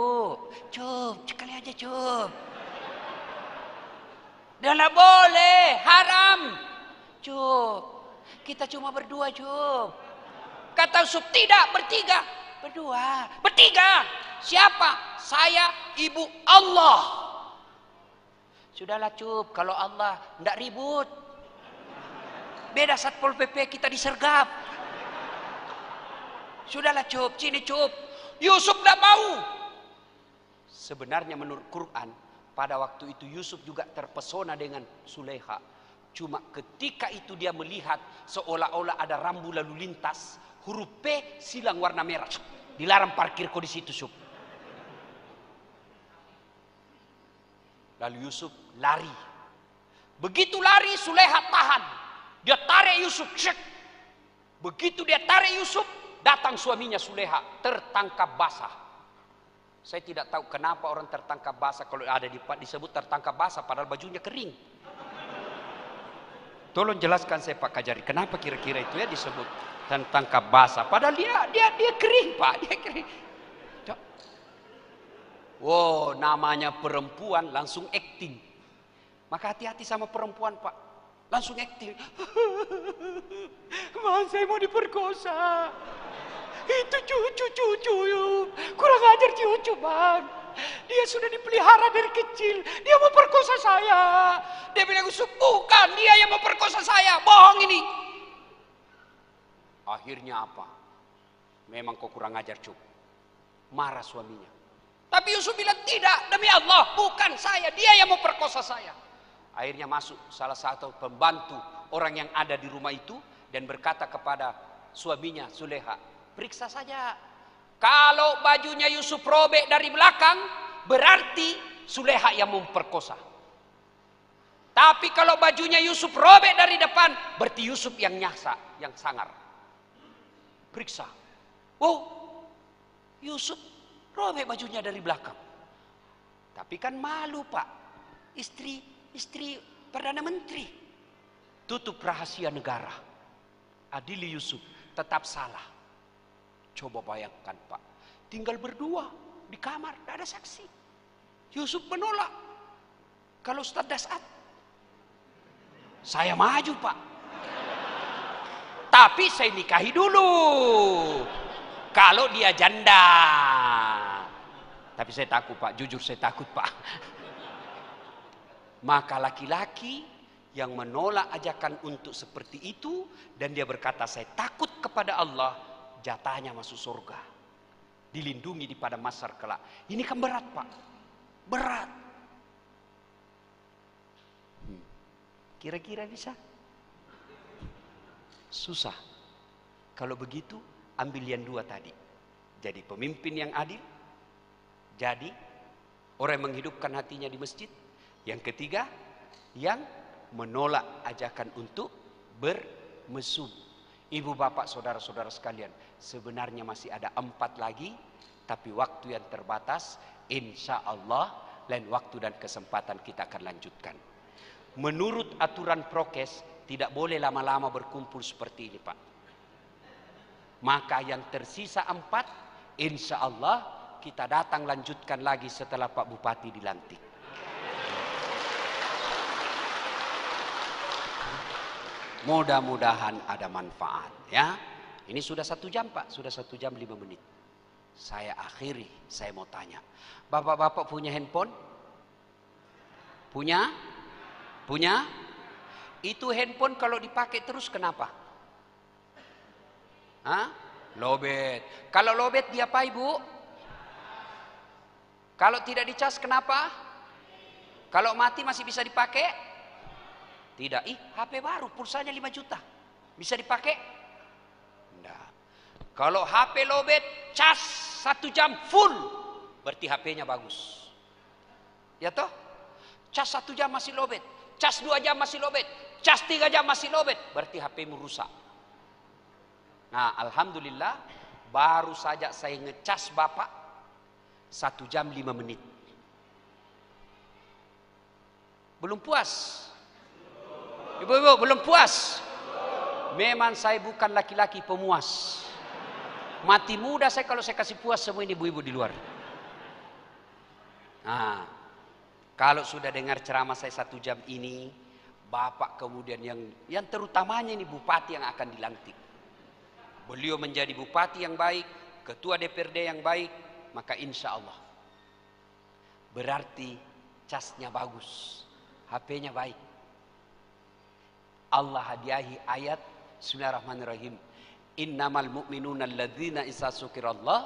Cup, sekali aja Cup. Dah nggak boleh, haram. Cup, kita cuma berdua Cup. Kata Yusuf, tidak, bertiga. Berdua, bertiga. Siapa? Saya, ibu, Allah. Sudahlah Cup, kalau Allah ndak ribut. Beda Satpol PP kita disergap. Sudahlah cup, sini cup. Yusuf tidak mau. Sebenarnya menurut Quran, pada waktu itu Yusuf juga terpesona dengan Sulaiha. Cuma ketika itu dia melihat seolah-olah ada rambu lalu lintas, huruf P silang warna merah. Dilarang parkir kok di situ, Sup. Lalu Yusuf lari. Begitu lari, Sulaiha tahan. Dia tarik Yusuf. Cek. Begitu dia tarik Yusuf, datang suaminya Sulaiha, tertangkap basah. Saya tidak tahu kenapa orang tertangkap basah. Kalau ada disebut tertangkap basah, padahal bajunya kering. Tolong jelaskan saya Pak Kajari, kenapa kira-kira itu ya disebut tertangkap basah? Padahal dia kering Pak, dia kering. Wow, namanya perempuan langsung acting. Maka hati-hati sama perempuan Pak. Langsung acting. Man, saya mau diperkosa. Itu cucu. Kurang ajar cucu, Bang. Dia sudah dipelihara dari kecil. Dia mau perkosa saya. Dia bilang, bukan dia yang mau perkosa saya. Bohong ini. Akhirnya apa? Memang kau kurang ajar, Cuk. Marah suaminya. Tapi Yusuf bilang, tidak, demi Allah, bukan saya, dia yang mau perkosa saya. Akhirnya masuk salah satu pembantu orang yang ada di rumah itu dan berkata kepada suaminya Sulaiha, periksa saja. Kalau bajunya Yusuf robek dari belakang, berarti Sulaiha yang memperkosa. Tapi kalau bajunya Yusuf robek dari depan, berarti Yusuf yang nyasa, yang sangar. Periksa. Oh, Yusuf robek bajunya dari belakang. Tapi kan malu Pak. Istri Perdana Menteri. Tutup rahasia negara. Adili Yusuf tetap salah. Coba bayangkan Pak. Tinggal berdua di kamar. Tidak ada saksi. Yusuf menolak. Kalau Ustaz Dasat, saya maju Pak. Tapi saya nikahi dulu. Kalau dia janda. Tapi saya takut Pak, jujur saya takut Pak. Maka laki-laki yang menolak ajakan untuk seperti itu dan dia berkata saya takut kepada Allah, jatahnya masuk surga. Dilindungi di padang mahsyar kelak. Ini kan berat Pak. Berat. Kira-kira bisa? Susah. Kalau begitu ambil yang dua tadi. Jadi pemimpin yang adil. Jadi orang yang menghidupkan hatinya di masjid. Yang ketiga, yang menolak ajakan untuk bermesum. Ibu bapak saudara-saudara sekalian, sebenarnya masih ada 4 lagi. Tapi waktu yang terbatas, insya Allah lain waktu dan kesempatan kita akan lanjutkan. Menurut aturan prokes, tidak boleh lama-lama berkumpul seperti ini Pak. Maka yang tersisa 4, insya Allah kita datang lanjutkan lagi setelah Pak Bupati dilantik. Mudah-mudahan ada manfaat ya. Ini sudah 1 jam Pak, sudah 1 jam 5 menit. Saya akhiri, saya mau tanya. Bapak-bapak punya handphone? Punya? Punya? Itu handphone kalau dipakai terus kenapa? Hah? Lobet. Kalau lobet diapa Ibu? Kalau tidak dicas kenapa? Kalau mati masih bisa dipakai? Tidak. HP baru, pulsanya 5 juta. Bisa dipakai? Tidak. Kalau HP lobet, cas 1 jam full, berarti HP-nya bagus. Ya toh? Cas 1 jam masih lobet, cas 2 jam masih lobet, cas 3 jam masih lobet, berarti HP-mu rusak. Nah, alhamdulillah baru saja saya ngecas Bapak 1 jam 5 menit. Belum puas? Ibu-ibu belum puas? Memang saya bukan laki-laki pemuas. Mati muda saya kalau saya kasih puas semua ini ibu-ibu di luar. Nah, kalau sudah dengar ceramah saya 1 jam ini, Bapak kemudian yang terutamanya ini Bupati yang akan dilantik. Beliau menjadi Bupati yang baik, Ketua DPRD yang baik, maka insya Allah berarti casnya bagus, HP-nya baik. Allah hadiahi ayat Bismillahirrahmanirrahim. Innamal mu'minuna alladzina isa dzukirallah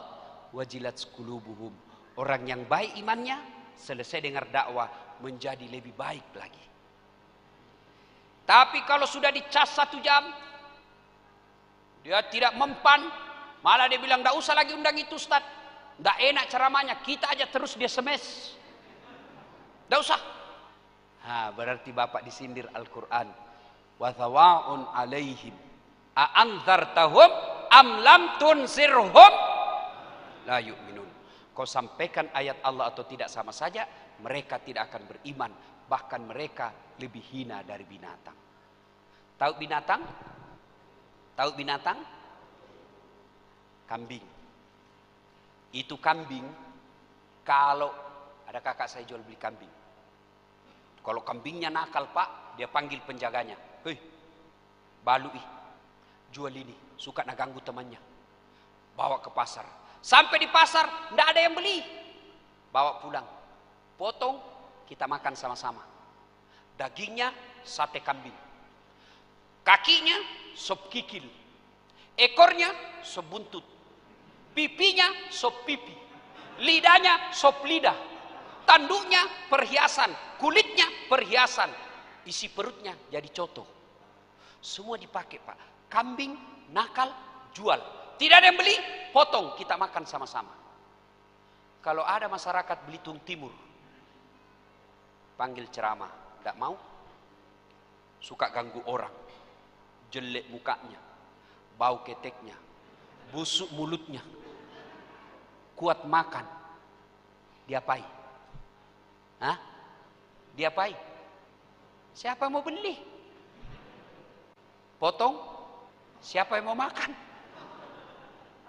wajilat qulubuhum. Orang yang baik imannya selesai dengar dakwah menjadi lebih baik lagi. Tapi kalau sudah dicas 1 jam, dia tidak mempan, malah dia bilang enggak usah lagi undang itu Ustaz, enggak enak ceramahnya, kita aja terus dia semes, enggak usah. Berarti bapak disindir Al-Quran. Wa thawa'un alaihim a'anzartahum am lam tunsirhum la yu'minun. Kau sampaikan ayat Allah atau tidak sama saja, mereka tidak akan beriman, bahkan mereka lebih hina dari binatang. Tahu binatang? Tahu binatang? Kambing. Itu kambing, kalau ada kakak saya jual beli kambing. Kalau kambingnya nakal Pak, dia panggil penjaganya. Hei, balui, jual ini, suka naganggu temannya. Bawa ke pasar. Sampai di pasar, tidak ada yang beli. Bawa pulang. Potong, kita makan sama-sama. Dagingnya, sate kambing. Kakinya, sop kikil. Ekornya, sop buntut. Pipinya, sop pipi. Lidahnya, sop lidah. Tanduknya, perhiasan. Kulitnya, perhiasan. Isi perutnya, jadi coto. Semua dipakai Pak. Kambing, nakal, jual. Tidak ada yang beli, potong, kita makan sama-sama. Kalau ada masyarakat Belitung Timur, panggil ceramah, tidak mau. Suka ganggu orang, jelek mukanya, bau keteknya, busuk mulutnya, kuat makan, diapai? Diapai? Siapa yang mau beli? Potong? Siapa yang mau makan?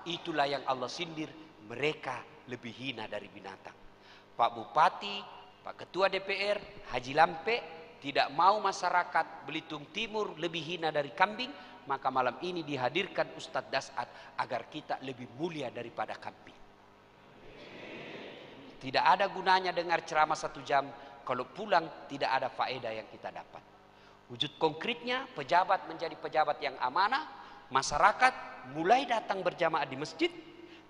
Itulah yang Allah sindir, mereka lebih hina dari binatang. Pak Bupati, Pak Ketua DPR, Haji Lampe tidak mau masyarakat Belitung Timur lebih hina dari kambing, maka malam ini dihadirkan Ustadz Das'ad agar kita lebih mulia daripada kambing. Tidak ada gunanya dengar ceramah 1 jam kalau pulang tidak ada faedah yang kita dapat. Wujud konkretnya, pejabat menjadi pejabat yang amanah, masyarakat mulai datang berjamaah di masjid,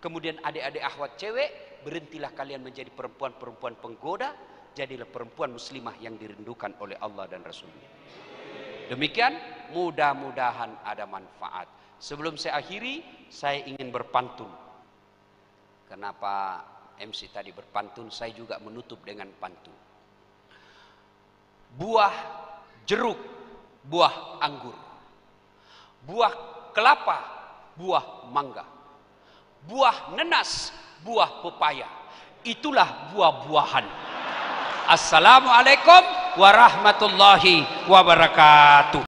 kemudian adik-adik akhwat cewek, berhentilah kalian menjadi perempuan-perempuan penggoda, jadilah perempuan muslimah yang dirindukan oleh Allah dan Rasulnya. Demikian, mudah-mudahan ada manfaat. Sebelum saya akhiri, saya ingin berpantun. Kenapa MC tadi berpantun, saya juga menutup dengan pantun. Buah jeruk, buah anggur. Buah kelapa, buah mangga. Buah nenas, buah pepaya. Itulah buah-buahan. Assalamualaikum warahmatullahi wabarakatuh.